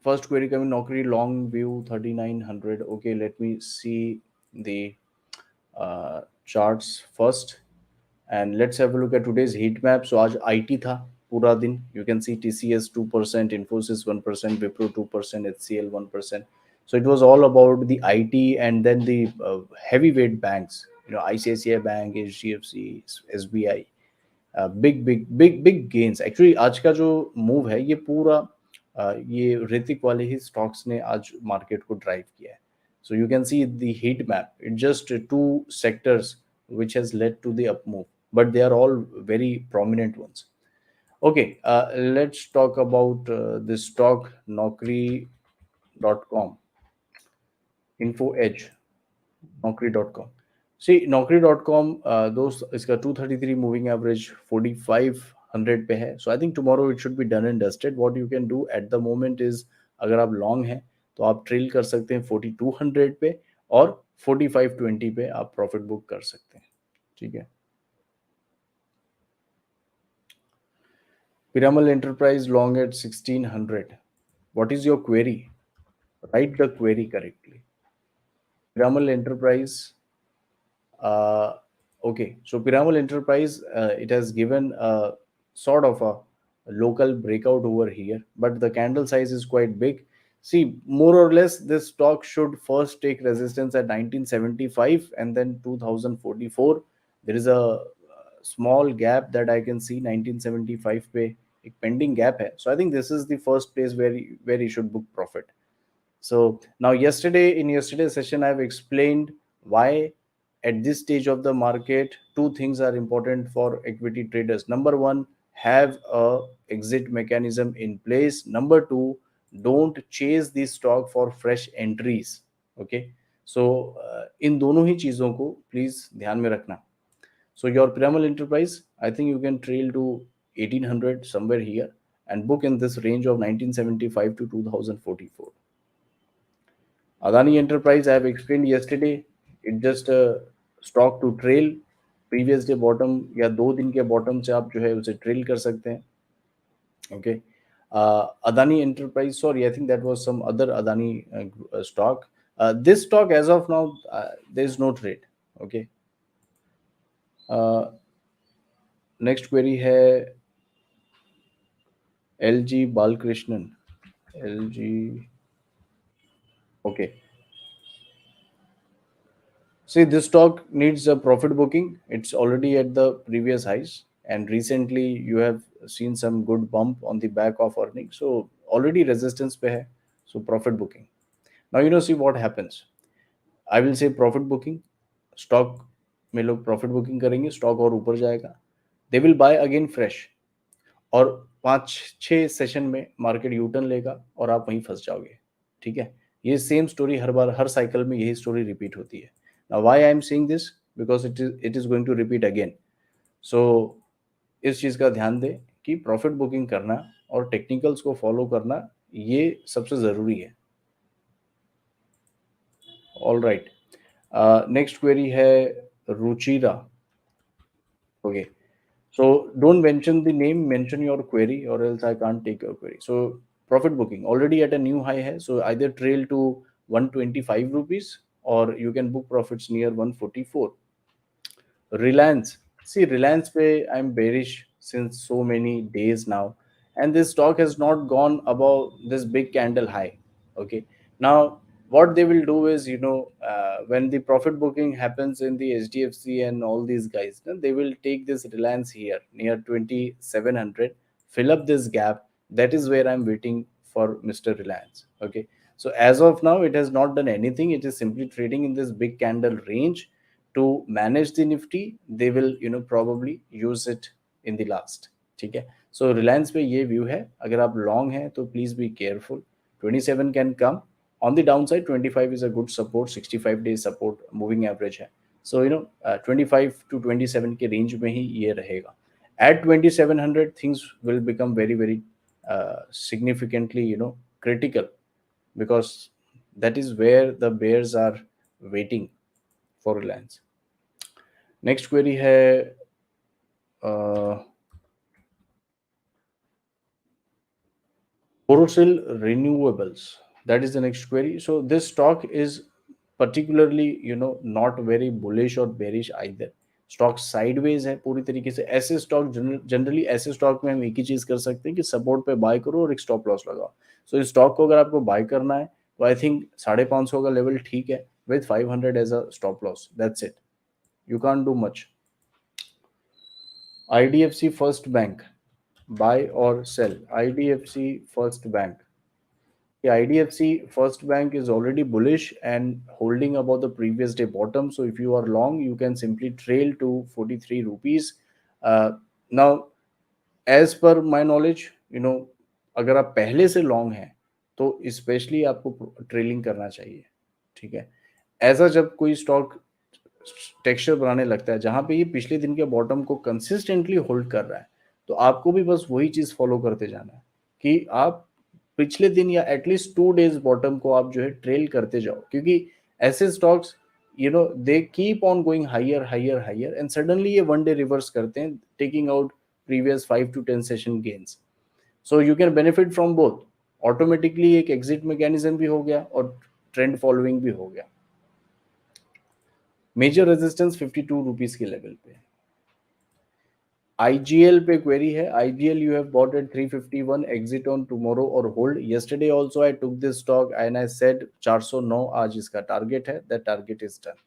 first query coming, Naukri long view 3900. Okay, let me see the charts first, and let's have a look at today's heat map. So आज IT था पूरा दिन. You can see TCS 2%, Infosys 1%, Wipro 2%, HCL 1%. So it was all about the IT, and then the heavyweight banks, ICICI Bank, HDFC, SBI. Big gains. Actually आज का जो move है ये पूरा ये ऋतिक वाले ही स्टॉक्स ने आज मार्केट को ड्राइव किया है. So you can see the heat map. It just to sectors which has led to the up move, but they are all very prominent ones. Okay, let's talk about this stock, naukri.com, info edge, naukri.com. See, naukri.com, दोस्त इसका 233 moving average 4500 पे है. So I think tomorrow it should be done and dusted. What you can do at the moment is, अगर आप long हैं तो आप trail कर सकते हैं 4200 पे, और 4520 पे आप प्रॉफिट बुक कर सकते हैं. ठीक है. Piramal Enterprise long at 1600. What is your query? Write the query correctly. Piramal Enterprise. Uh, okay, so Piramal Enterprise, it has given a sort of a local breakout over here, but the candle size is quite big. See, more or less, this stock should first take resistance at 1975 and then 2044. There is a small gap that I can see. 1975 पे एक pending gap है. So I think this is the first place where you should book profit. So now in yesterday's session, I've explained why at this stage of the market, two things are important for equity traders. Number one, have a exit mechanism in place. Number two, don't chase the stock for fresh entries. Okay. So इन दोनों ही चीजों को please ध्यान में रखना. So your Piramal Enterprise, I think you can trail to 1800 somewhere here and book in this range of 1975 to 2044. Adani Enterprise, I have explained yesterday, it just a stock to trail. Previous day bottom या 2 दिन के bottom से आप जो है उसे trail कर सकते हैं. Okay. Adani Enterprise, sorry, I think that was some other Adani stock. This stock as of now, there is no trade. Okay. Next query है LG Balkrishnan. LG. Okay. See, this stock needs a profit booking. It's already at the previous highs, and recently you have seen some good bump on the back of earnings. So already resistance pe hai. So profit booking. Now see what happens. I will say profit booking. Stock में लोग profit booking करेंगे, stock और ऊपर जाएगा. They will buy again fresh. और 5-6 session में market U turn लेगा और आप वहीं फंस जाओगे. ठीक है. ये सेम स्टोरी हर बार हर साइकिल में यही स्टोरी रिपीट होती है. Now why I am saying this? Because it is going to repeat again. So इस चीज का ध्यान दें कि प्रॉफिट बुकिंग करना और टेक्निकल्स को फॉलो करना ये सबसे जरूरी है. All right. नेक्स्ट क्वेरी है Ruchira. Okay. So don't mention the name, mention your query, or else I can't take your query. So profit booking already at a new high hai. So either trail to 125 rupees or you can book profits near 144. Reliance. See, Reliance pay I'm bearish since so many days now, and this stock has not gone above this big candle high. Okay. Now what they will do is, when the profit booking happens in the HDFC and all these guys, they will take this Reliance here near 2700, fill up this gap. That is where I'm waiting for Mr. Reliance. Okay. So as of now, it has not done anything. It is simply trading in this big candle range to manage the Nifty. They will, probably use it in the last. ठीक है. So Reliance पे ये view है. अगर आप long हैं तो please be careful. 27 can come. On the downside, 25 is a good support. 65 days support moving average है. So 25 to 27 के range में ही ये रहेगा. At 2700, things will become very very significantly critical, because that is where the bears are waiting for Reliance. Next query है uh, Borosil Renewables. That is the next query. So this stock is particularly, not very bullish or bearish either. Stock sideways है पूरी तरीके से. ऐसे stock generally ऐसे stock में हम एक ही चीज कर सकते हैं कि सपोर्ट पे बाय करो और एक स्टॉप लॉस लगाओ. सो इस स्टॉक को अगर आपको बाय करना है तो आई थिंक 550 का लेवल ठीक है, with 500 as a stop loss. That's it. You can't do much. IDFC First Bank, buy or sell? IDFC First Bank. The IDFC First Bank is already bullish and holding above the previous day bottom. So if you are long, you can simply trail to 43 rupees. Now, as per my knowledge, अगर आप पहले से long हैं तो specially आपको trailing करना चाहिए. ठीक है. ऐसा जब कोई स्टॉक टेक्सचर बनाने लगता है जहां पे ये पिछले दिन के बॉटम को कंसिस्टेंटली होल्ड कर रहा है, तो आपको भी बस वही चीज फॉलो करते जाना है कि आप पिछले दिन या एटलीस्ट 2 डेज बॉटम को आप जो है ट्रेल करते जाओ, क्योंकि ऐसे stocks they keep on going higher higher higher and suddenly ये 1 डे रिवर्स करते हैं, taking out previous 5 to 10 session gains. So you can benefit from both. Automatically एक एग्जिट मैकेनिज्म भी हो गया और ट्रेंड फॉलोइंग भी हो गया. मेजर रेजिस्टेंस 52 रुपीज के लेवल पे. IGL पे क्वेरी है. IGL you have bought at 351, exit on tomorrow or hold. Yesterday also I took this stock and I said 409 आज इसका टारगेट है. That target is done.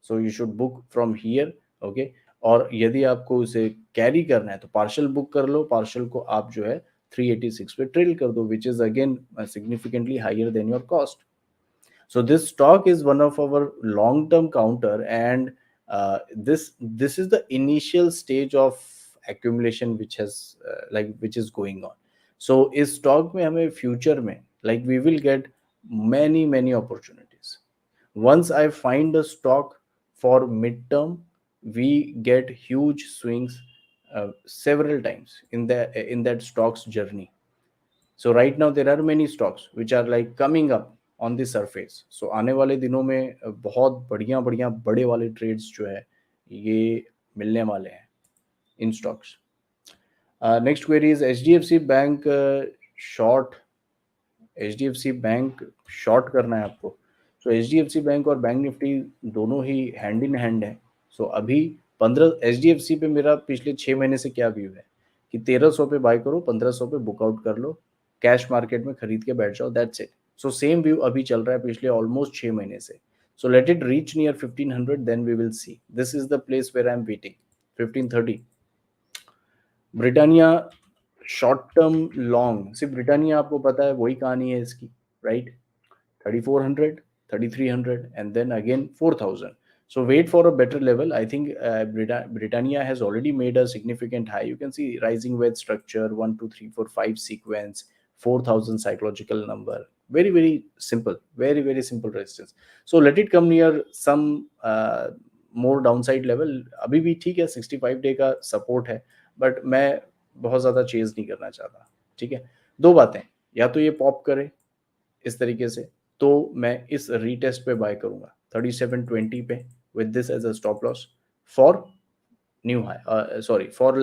So you should book from here. Okay. और यदि आपको उसे carry करना है तो पार्शल बुक कर लो. पार्शल को आप जो है 386 पे ट्रेल कर दो, which is again significantly higher than your cost. So this stock is one of our long term counter, and this is the initial stage of accumulation which has which is going on. So is stock में हमें future में we will get many opportunities. Once I find a stock for midterm, we get huge swings several times in that stock's journey. So right now there are many stocks which are coming up on the surface. So आने वाले दिनों में बहुत बढ़िया बढ़िया बड़े वाले trades जो है ये मिलने वाले हैं in stocks. Next query is HDFC bank short. HDFC bank short करना है आपको. सो HDFC बैंक और बैंक निफ्टी दोनों ही हैंड इन हैंड है. सो अभी 15 HDFC पे मेरा पिछले 6 महीने से क्या व्यू है कि 1300 पे बाय करो, 1500 पे बुक आउट कर लो, कैश मार्केट में खरीद के बैठ जाओ. That's it. So same view अभी चल रहा है पिछले ऑलमोस्ट 6 महीने से. So let it reach near 1500, then we will see. This is the place where I am waiting. 1530. Britannia short term long. सिर्फ ब्रिटानिया आपको पता है वही कहानी है इसकी, right? 3400, 3300, and then again 4000. So wait for a better level. I think Britannia has already made a significant high. You can see rising wedge structure, 1 2 3 4 5 sequence, 4000 psychological number. Very simple, very simple resistance. So let it come near some more downside level. अभी भी ठीक है, 65 day का support है, but मैं बहुत ज़्यादा chase नहीं करना चाहता. ठीक है. दो बातें, या तो ये पॉप करे इस तरीके से तो मैं इस रीटेस्ट पे बाय करूंगा 3720 पे with this as a stop loss for new high. Sorry, for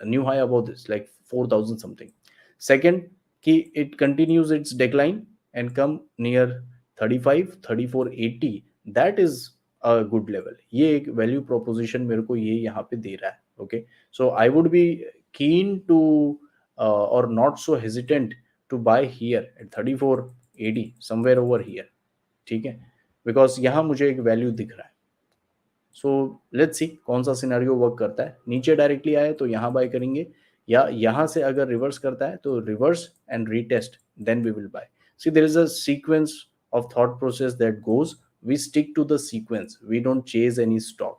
new high about this 4000 something. Second कि it continues its decline and come near 35 3480. That is a good level. ये एक value proposition मेरे को ये यहाँ पे दे रहा है. Okay. So I would be keen to or not so hesitant to buy here at 3480, somewhere over here. ठीक है, बिकॉज यहाँ मुझे एक वैल्यू दिख रहा है. सो लेट्स सी कौन सा सिनेरियो वर्क करता है. नीचे डायरेक्टली आए तो यहाँ बाय करेंगे, या यहाँ से अगर रिवर्स करता है तो reverse and retest, then we will buy. See there is a sequence of thought process that goes, we stick to the sequence, we don't chase any stock.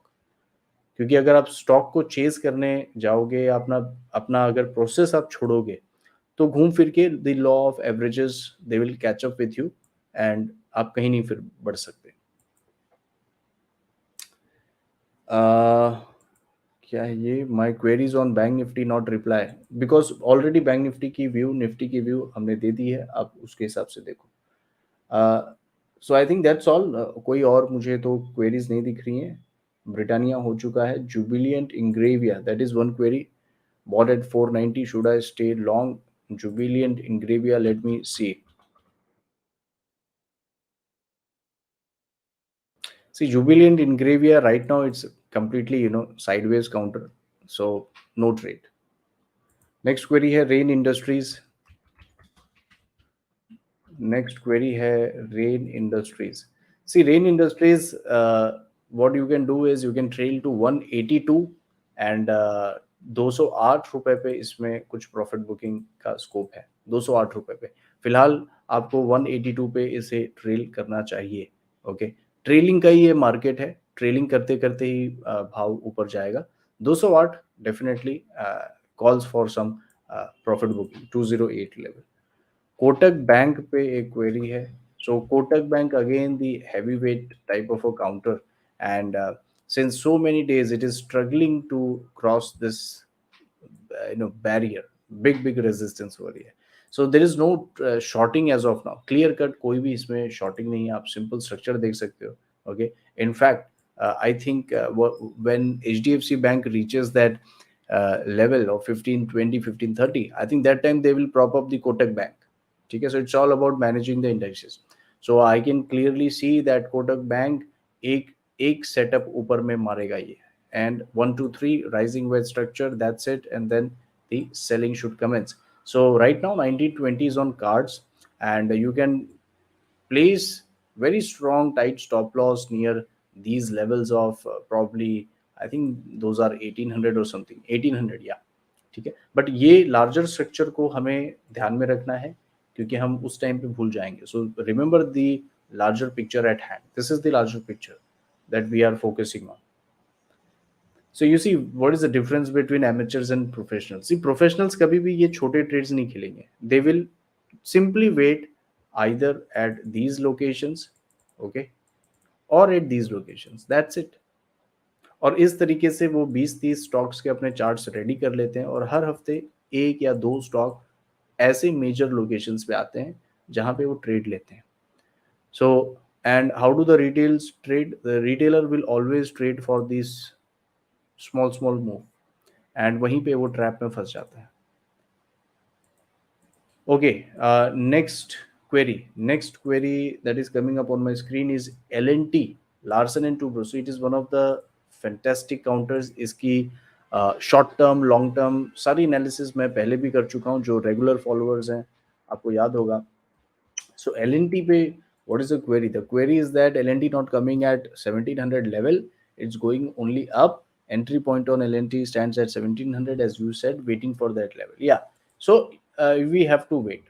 क्योंकि अगर आप स्टॉक को चेज करने जाओगे, अपना अपना अगर प्रोसेस आप छोड़ोगे, तो घूम फिर के the law of averages they will catch up with you, and आप कहीं नहीं फिर बढ़ सकते. uh, क्या है ये, my queries on bank Nifty not reply, because already bank Nifty की व्यू, निफ्टी की व्यू हमने दे दी है, आप उसके हिसाब से देखो. So I think that's all. कोई और मुझे तो क्वेरीज नहीं दिख रही हैं. ब्रिटानिया हो चुका है. Jubilant Ingrevia, that is one query. Bought at 490. Should I stay long? Jubilant Ingravia. Let me see. See, Jubilant Ingravia right now it's completely sideways counter. So no trade. Next query है Rain Industries. Next query है Rain Industries. See, Rain Industries, what you can do is you can trail to 182 and 208 रुपए पे इसमें कुछ profit booking का scope है. 208 रुपए पे फिलहाल आपको 182 पे इसे ट्रेल करना चाहिए. ओके, ट्रेलिंग का ही ये मार्केट है. ट्रेलिंग करते करते ही भाव ऊपर जाएगा. 208 definitely calls for some profit booking. 208 level. Kotak bank पे एक क्वेरी है. So Kotak bank again the heavy weight type of a counter, and since so many days it is struggling to cross this barrier. Big resistance हो रही है. So there is no shorting as of now. Clear cut कोई भी इसमें shorting नहीं है. आप simple structure देख सकते हो. Okay, in fact I think when HDFC Bank reaches that level of 1520 1530, I think that time they will prop up the Kotak Bank. ठीक है, so it's all about managing the indexes. So I can clearly see that Kotak Bank एक एक setup ऊपर में मारेगा ये, and 1 2 3 rising wedge structure, that's it, and then the selling should commence. So right now 1920 is on cards, and you can place very strong tight stop loss near these levels of probably, I think those are 1800 or something, 1800, yeah. ठीक है, but ये larger structure को हमें ध्यान में रखना है, क्योंकि हम उस टाइम पे भूल जाएंगे. So remember the larger picture at hand. This is the larger picture that we are focusing on. So you see what is the difference between amateurs and professionals. See, professionals कभी भी ये छोटे trades नहीं खेलेंगे. They will simply wait either at these locations, okay, or at these locations, that's it. और इस तरीके से वो 20-30 स्टॉक्स के अपने चार्ट्स रेडी कर लेते हैं, और हर हफ्ते एक या दो स्टॉक ऐसे मेजर लोकेशंस पे आते हैं जहां पे वो ट्रेड लेते हैं. So and how do the retails trade? The retailer will always trade for this small small move, and वहीं पे वो ट्रैप में फंस जाता है. Okay, next query that is coming up on my screen is LNT, Larsen and Toubro. So it is one of the fantastic counters. इसकी short term long term सारी analysis मैं पहले भी कर चुका हूँ. जो रेगुलर फॉलोअर्स हैं आपको याद होगा. So LNT पे what is the query? The query is that LNT not coming at 1700 level. It's going only up. Entry point on LNT stands at 1700, as you said, waiting for that level. Yeah. So we have to wait.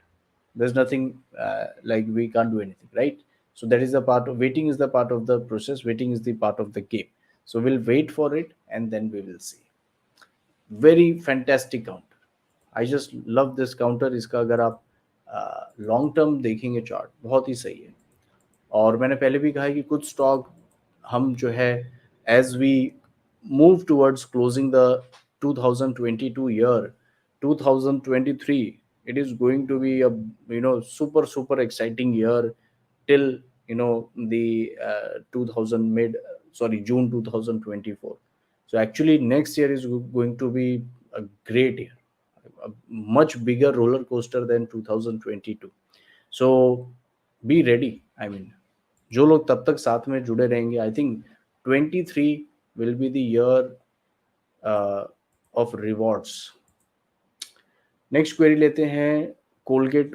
There's nothing like we can't do anything, right? So that is the part of waiting, is the part of the process. Waiting is the part of the game. So we'll wait for it and then we will see. Very fantastic counter. I just love this counter. इसका अगर आप long term देखेंगे chart, बहुत ही सही है. और मैंने पहले भी कहा है कि कुछ स्टॉक हम जो है, as we move towards closing the 2022 year, 2023, it is going to be a super exciting year till the 2000 mid sorry June 2024. So actually next year is going to be a great year, a much bigger roller coaster than 2022. So be ready. I mean, जो लोग तब तक साथ में जुड़े रहेंगे, I think 23 will be the year of rewards. Next query लेते हैं Colgate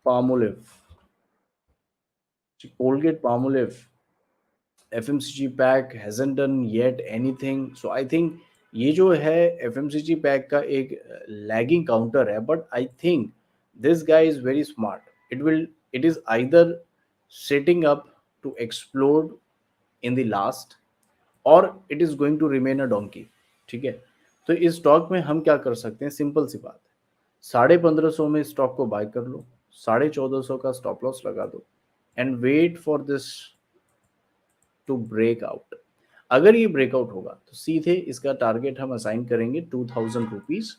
Palmolive. Colgate Palmolive, FMCG pack hasn't done yet anything. So I think ये जो है FMCG pack का एक lagging counter है, but I think this guy is very smart. It is either setting up to explode in the last, or it is going to remain a donkey. ठीक है, तो इस स्टॉक में हम क्या कर सकते हैं, सिंपल सी बात है, 1550 में स्टॉक को बाय कर लो, 1450 का स्टॉप लॉस लगा दो, and wait for this to break out. अगर ये ब्रेकआउट होगा तो सीधे इसका टारगेट हम असाइन करेंगे 2000 रुपीज,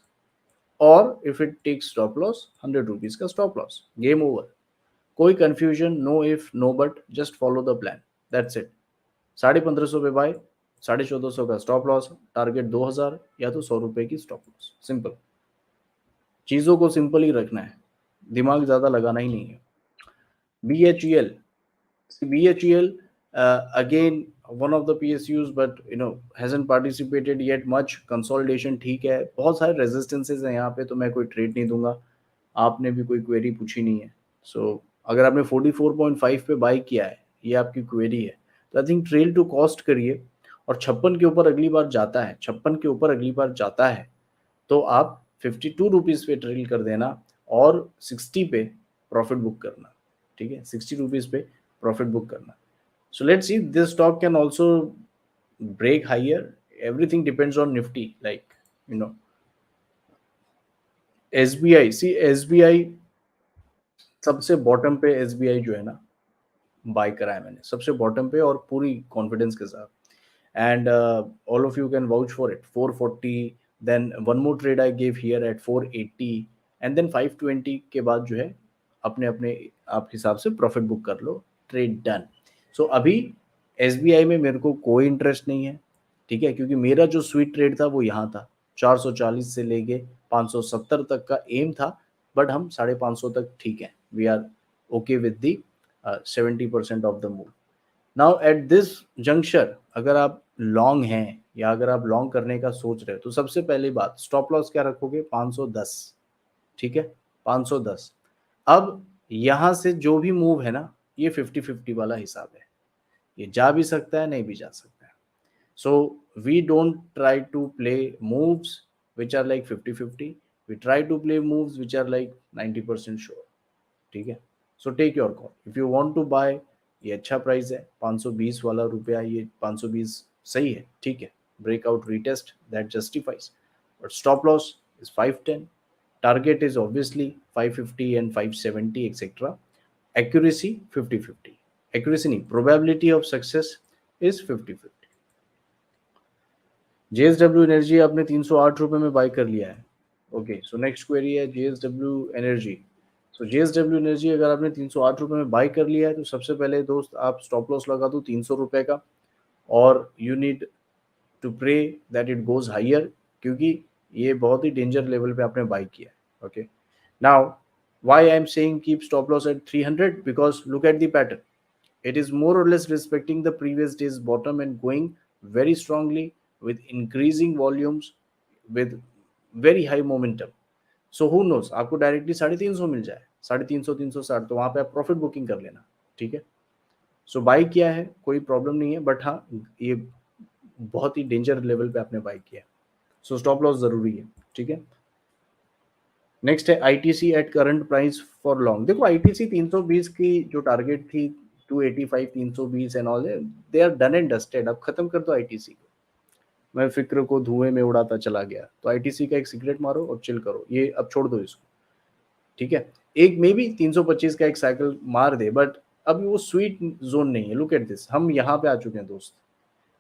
और if it takes stop loss 100 rupees का स्टॉप लॉस, गेम ओवर। कोई confusion, no if no but, just follow the plan, that's it. 1550 पे बाय, 1450 का स्टॉप लॉस, टारगेट 2000 या तो 100 रुपए की स्टॉप लॉस। सिंपल, चीजों को सिंपल ही रखना है, दिमाग ज्यादा लगाना ही नहीं है। BHEL, BHEL, again one of the PSUs, but hasn't participated yet much. Consolidation ठीक है, बहुत सारे रेजिस्टेंसेज हैं यहाँ पे, तो मैं कोई ट्रेड नहीं दूंगा। आपने भी कोई क्वेरी पूछी नहीं है, सो अगर आपने 44.5 पे बाय किया है, ये आपकी क्वेरी है, तो I think trail to cost करिए। और 56 के ऊपर अगली बार जाता है, 56 के ऊपर अगली बार जाता है, तो आप 52 रुपीज पे ट्रेल कर देना, और 60 पे प्रॉफिट बुक करना। ठीक है, 60 रुपीज पे प्रॉफिट बुक करना। So let's see, this stock can also break higher. Everything depends on Nifty, like you know SBI, see SBI सबसे बॉटम पे, SBI जो है ना, बाय करा है मैंने सबसे बॉटम पे और पूरी कॉन्फिडेंस के साथ, and all of you can vouch for it, 440, then one more trade I gave here at 480, and then 520 के बाद जो है अपने अपने आप हिसाब से प्रॉफिट बुक कर लो, ट्रेड डन। सो अभी SBI में मेरे को कोई इंटरेस्ट नहीं है, ठीक है, क्योंकि मेरा जो स्वीट ट्रेड था वो यहाँ था, 440 से लेके 570 तक का एम था, बट हम 550 तक ठीक है, we are okay with the 70% of the move. Now at this junction, अगर आप लॉन्ग हैं या अगर आप लॉन्ग करने का सोच रहे हो, तो सबसे पहली बात, स्टॉप लॉस क्या रखोगे, 510। ठीक है, 510। अब यहां से जो भी मूव है ना, ये 50-50 वाला हिसाब है, ये जा भी सकता है, नहीं भी जा सकता है। So we don't try to play moves which are like 50-50, we try to play moves which are like 90% sure. ठीक है, so take your call, if you want to buy, ये अच्छा प्राइस है, 520 वाला रुपया, ये 520 सही है, ठीक है, breakout retest that justifies, but stop loss is 510, target is obviously 550 and 570 etc. Accuracy 50-50, accuracy नहीं, probability of success is 50-50। JSW energy आपने 308 रुपए में बाय कर लिया है। ओके, सो नेक्स्ट क्वेरी है JSW एनर्जी। सो JSW एनर्जी अगर आपने 308 रुपए में बाय कर लिया है, तो सबसे पहले दोस्त आप स्टॉप लॉस लगा दो 300 रुपए का, और you need to pray that it goes higher, क्योंकि ये बहुत ही डेंजर लेवल पे आपने बाय किया है। Okay, now why I am saying keep stop loss at 300, because look at the pattern, it is more or less respecting the previous day's bottom and going very strongly with increasing volumes, with very high momentum. So who knows, आपको directly 350 मिल जाए, 350, 360, तो वहां पे आप profit booking कर लेना। ठीक है, सो बाई किया है, कोई प्रॉब्लम नहीं है, बट हाँ, ये बहुत ही डेंजर लेवल पे आपने बाई किया, सो स्टॉप लॉस जरूरी है। ठीक है, नेक्स्ट है ITC at current price for long. देखो आईटीसी 320 की जो टारगेट थी, 285, 320 and all, they are done and dusted, अब खत्म कर दो आईटीसी को। मैं फिक्र को धुएं में उड़ाता चला गया, तो आईटीसी का एक सिगरेट मारो और चिल करो, ये अब छोड़ दो इसको। ठीक है, एक मे भी 325 का एक साइकिल मार दे, बट अब वो स्वीट जोन नहीं है। लुक एट दिस, हम यहाँ पे आ चुके हैं दोस्त।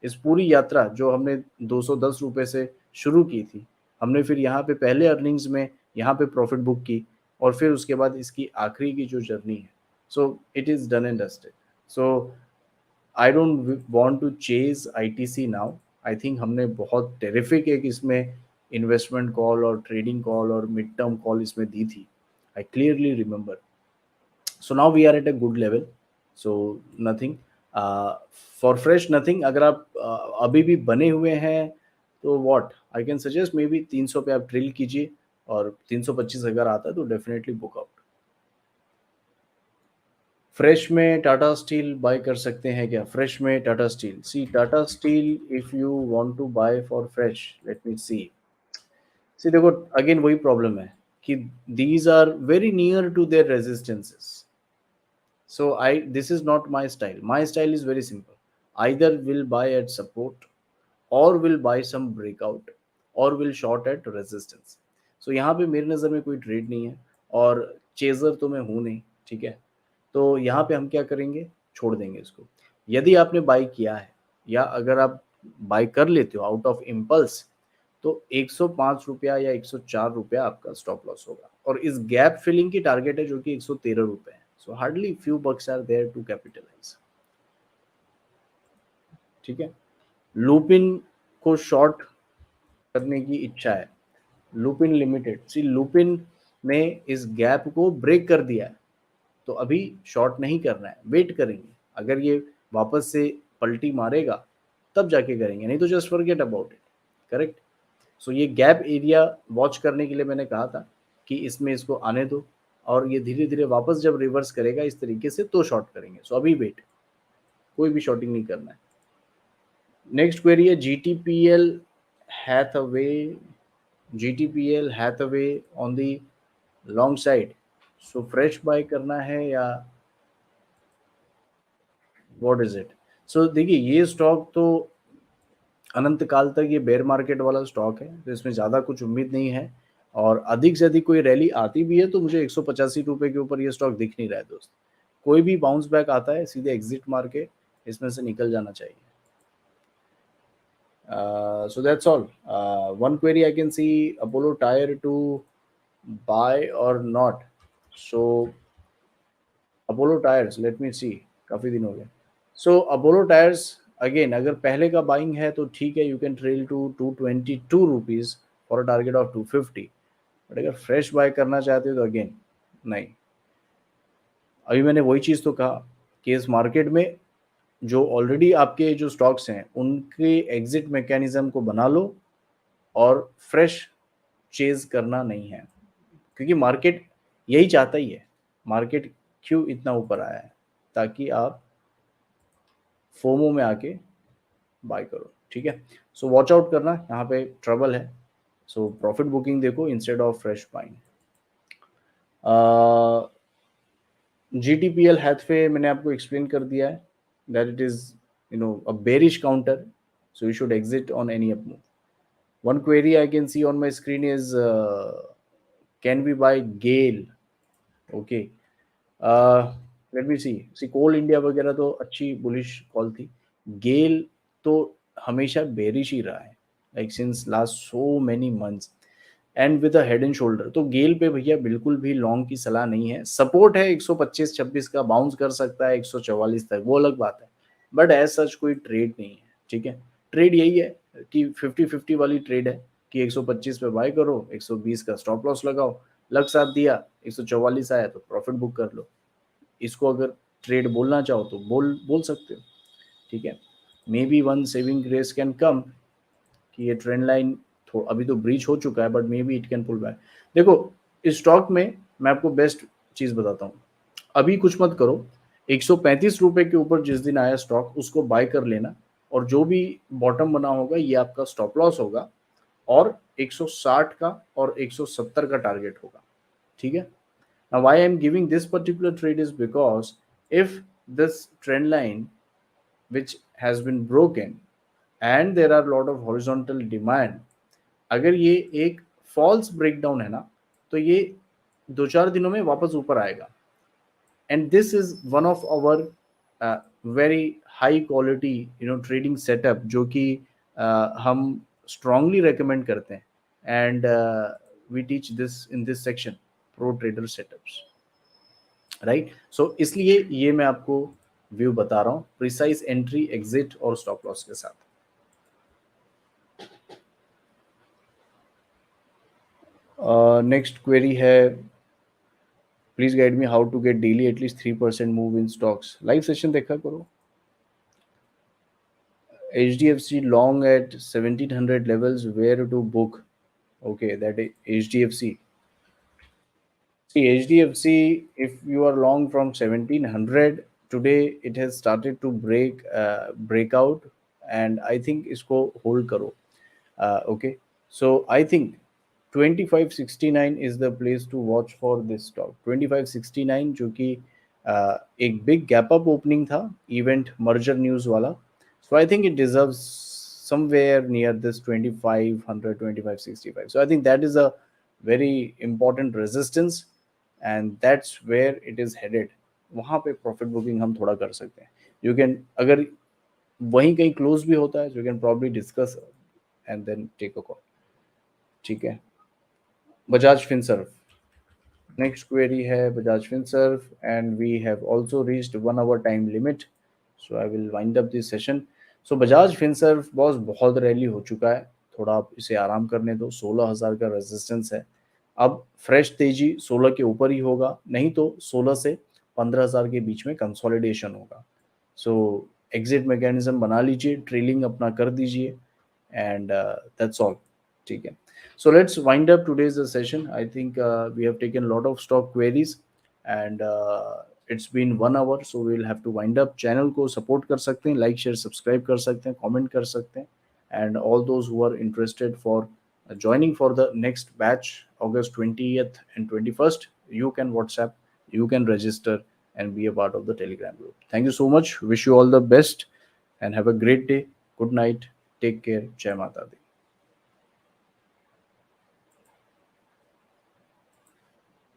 इस पूरी यात्रा जो हमने 210 रुपए से शुरू की थी, हमने फिर यहाँ पे पहले अर्निंग्स में यहाँ पे प्रॉफिट बुक की, और फिर उसके बाद इसकी आखिरी की जो जर्नी है, so it is done and dusted. So I don't want to chase ITC now. I think हमने बहुत टेरिफिक एक इसमें इन्वेस्टमेंट कॉल और ट्रेडिंग कॉल और मिड टर्म कॉल इसमें दी थी, I clearly remember. So now we are at a good level, so nothing for fresh, nothing. अगर आप अभी भी बने हुए हैं, तो what I can suggest, maybe 300 पे आप ड्रिल कीजिए, और 325 अगर आता है तो डेफिनेटली बुक आउट। फ्रेश में टाटा स्टील बाय कर सकते हैं क्या? फ्रेश में Tata steel, see Tata steel, if you want to buy for fresh, let me see. See देखो, अगेन वही प्रॉब्लम है कि these are very near to there resistances. So I this is not my style. My style is very simple. Either will buy at support, or will buy some breakout, or will short at resistance. So यहाँ पे मेरी नज़र में कोई trade नहीं है, और chaser तो मैं हूँ नहीं, ठीक है। तो यहाँ पे हम क्या करेंगे, छोड़ देंगे इसको। यदि आपने बाई किया है, या अगर आप बाई कर लेते हो आउट ऑफ इम्पल्स, तो 105 रुपया या 104 रुपया आपका स्टॉप लॉस होगा, और इस गैप फिलिंग की टारगेट है जो कि 113 रुपए है। So hardly few bucks are there to capitalise, ठीक है। लूपिन को शॉर्ट करने की इच्छा है, लूपिन लिमिटेड, सी लूपिन ने इस गैप को ब्रेक कर दिया है, तो अभी शॉर्ट नहीं करना है, वेट करेंगे। अगर ये वापस से पलटी मारेगा तब जाके करेंगे, नहीं तो just forget about it, correct. So ये गैप एरिया वॉच करने के लिए मैंने कहा था कि इसमें इसको आने दो, और ये धीरे धीरे वापस जब रिवर्स करेगा इस तरीके से तो शॉर्ट करेंगे। सो अभी वेट, कोई भी शॉर्टिंग नहीं करना है। नेक्स्ट क्वेरी है GTPL Hathway, GTPL Hathway on the long side, so fresh buy करना है या व्हाट इज इट? सो देखिए, ये स्टॉक तो अनंत काल तक ये बेयर मार्केट वाला स्टॉक है, तो इसमें ज़्यादा कुछ उम्मीद नहीं है, और अधिक से अधिक कोई रैली आती भी है तो मुझे 185 रुपये के ऊपर ये स्टॉक दिख नहीं रहा है दोस्त। कोई भी बाउंस बैक आता है सीधे एग्जिट मार के इसमें से निकल जाना चाहिए। So that's all. One query I can see, Apollo Tire to buy or not. So Apollo Tires, let me see. काफ़ी दिन हो गए। So Apollo Tires again, अगर पहले का बाइंग है तो ठीक है, you can trail to 222 rupees for a target of 250. But अगर फ्रेश बाय करना चाहते हो तो अगेन नहीं। अभी मैंने वही चीज़ तो कहा कि इस मार्केट में जो ऑलरेडी आपके जो स्टॉक्स हैं उनके एग्जिट मैकेनिज्म को बना लो, और फ्रेश चेज करना नहीं है, क्योंकि मार्केट यही चाहता ही है। मार्केट क्यों इतना ऊपर आया है, ताकि आप फोमो में आके बाय करो, ठीक है। सो वॉच आउट करना, यहाँ पे ट्रबल है। सो प्रॉफिट बुकिंग देखो instead of fresh buying. GTPL Hathway मैंने आपको एक्सप्लेन कर दिया है that it is a bearish counter, so you should exit on any up move. One query I can see on my screen is can we buy Gale? Okay. Let me see Coal India वगैरह तो अच्छी bullish call थी। गेल तो हमेशा bearish ही रहा है, like since last so many months, and with a head and shoulder. तो गेल पे भैया बिल्कुल भी लॉन्ग की सलाह नहीं है। सपोर्ट है 125-26 का, बाउंस कर सकता है 144 तक, वो अलग बात है, बट एज सच कोई ट्रेड नहीं है, ठीक है। ट्रेड यही है कि 50-50 वाली ट्रेड है कि 125 पे बाय करो, 120 का स्टॉप लॉस लगाओ, लग साथ दिया 144 आया तो प्रॉफिट बुक कर लो। इसको अगर ट्रेड बोलना चाहो तो बोल सकते हो, ठीक है। May be one saving grace can come कि ये ट्रेंड लाइन अभी तो ब्रीच हो चुका है, but maybe it can pull back. देखो, इस स्टॉक में मैं आपको बेस्ट चीज बताता हूँ, अभी कुछ मत करो, 135 रुपए के ऊपर जिस दिन आया स्टॉक उसको बाय कर लेना, और जो भी बॉटम बना होगा ये आपका स्टॉप लॉस होगा, और 160 का और 170 का टारगेट होगा, ठीक है। Now, why I'm giving this particular trade is because if this trend line, which has been broken, and there are a lot of horizontal demand, अगर ये एक false breakdown है ना, तो ये 2-4 दिनों में वापस ऊपर आएगा। And this is one of our very high quality trading setup जो कि हम strongly recommend करते हैं, and we teach this in this section, pro trader setups, right. So इसलिए ये मैं आपको व्यू बता रहा हूँ प्रिसाइज एंट्री, एग्जिट और स्टॉप लॉस के साथ। नेक्स्ट क्वेरी है, please guide me how to get daily at least 3% move in stocks. Live session देखा करो। HDFC long at 1700 levels, where to book? Okay, that is HDFC. See, HDFC, if you are long from 1700, today it has started to break out, and I think इसको hold करो. Okay, so I think 2569 is the place to watch for this stock. 2569 जो कि एक big gap up opening था event merger news वाला. So I think it deserves somewhere near this 2500, 2565. So I think that is a very important resistance, and that's where it is headed. वहाँ पे profit booking हम थोड़ा कर सकते हैं. You can, अगर वहीं कहीं क्लोज भी होता है, you can probably discuss and then take a call. ठीक है. बजाज फिनसर्व, नेक्स्ट क्वेरी है Bajaj Finserv, and we have also reached 1 hour time limit, so I will wind up this session. So Bajaj Finserv बॉस बहुत रैली हो चुका है, थोड़ा आप इसे आराम करने दो. 16,000 का रेजिस्टेंस है. अब फ्रेश तेजी 16 के ऊपर ही होगा, नहीं तो 16 से 15,000 के बीच में कंसोलिडेशन होगा. सो एग्जिट मैकेनिज्म बना लीजिए, ट्रेलिंग अपना कर दीजिए, एंड दैट्स ऑल. ठीक है. So let's wind up today's session. I think we have taken a lot of stock queries, and it's been 1 hour, so we'll have to wind up. Channel को support कर सकते हैं, like, share, subscribe कर सकते हैं, comment कर सकते हैं, and all those who are interested for joining for the next batch, August 20th and 21st, you can WhatsApp, you can register and be a part of the Telegram group. Thank you so much. Wish you all the best and have a great day. Good night. Take care. Jai Mata Di.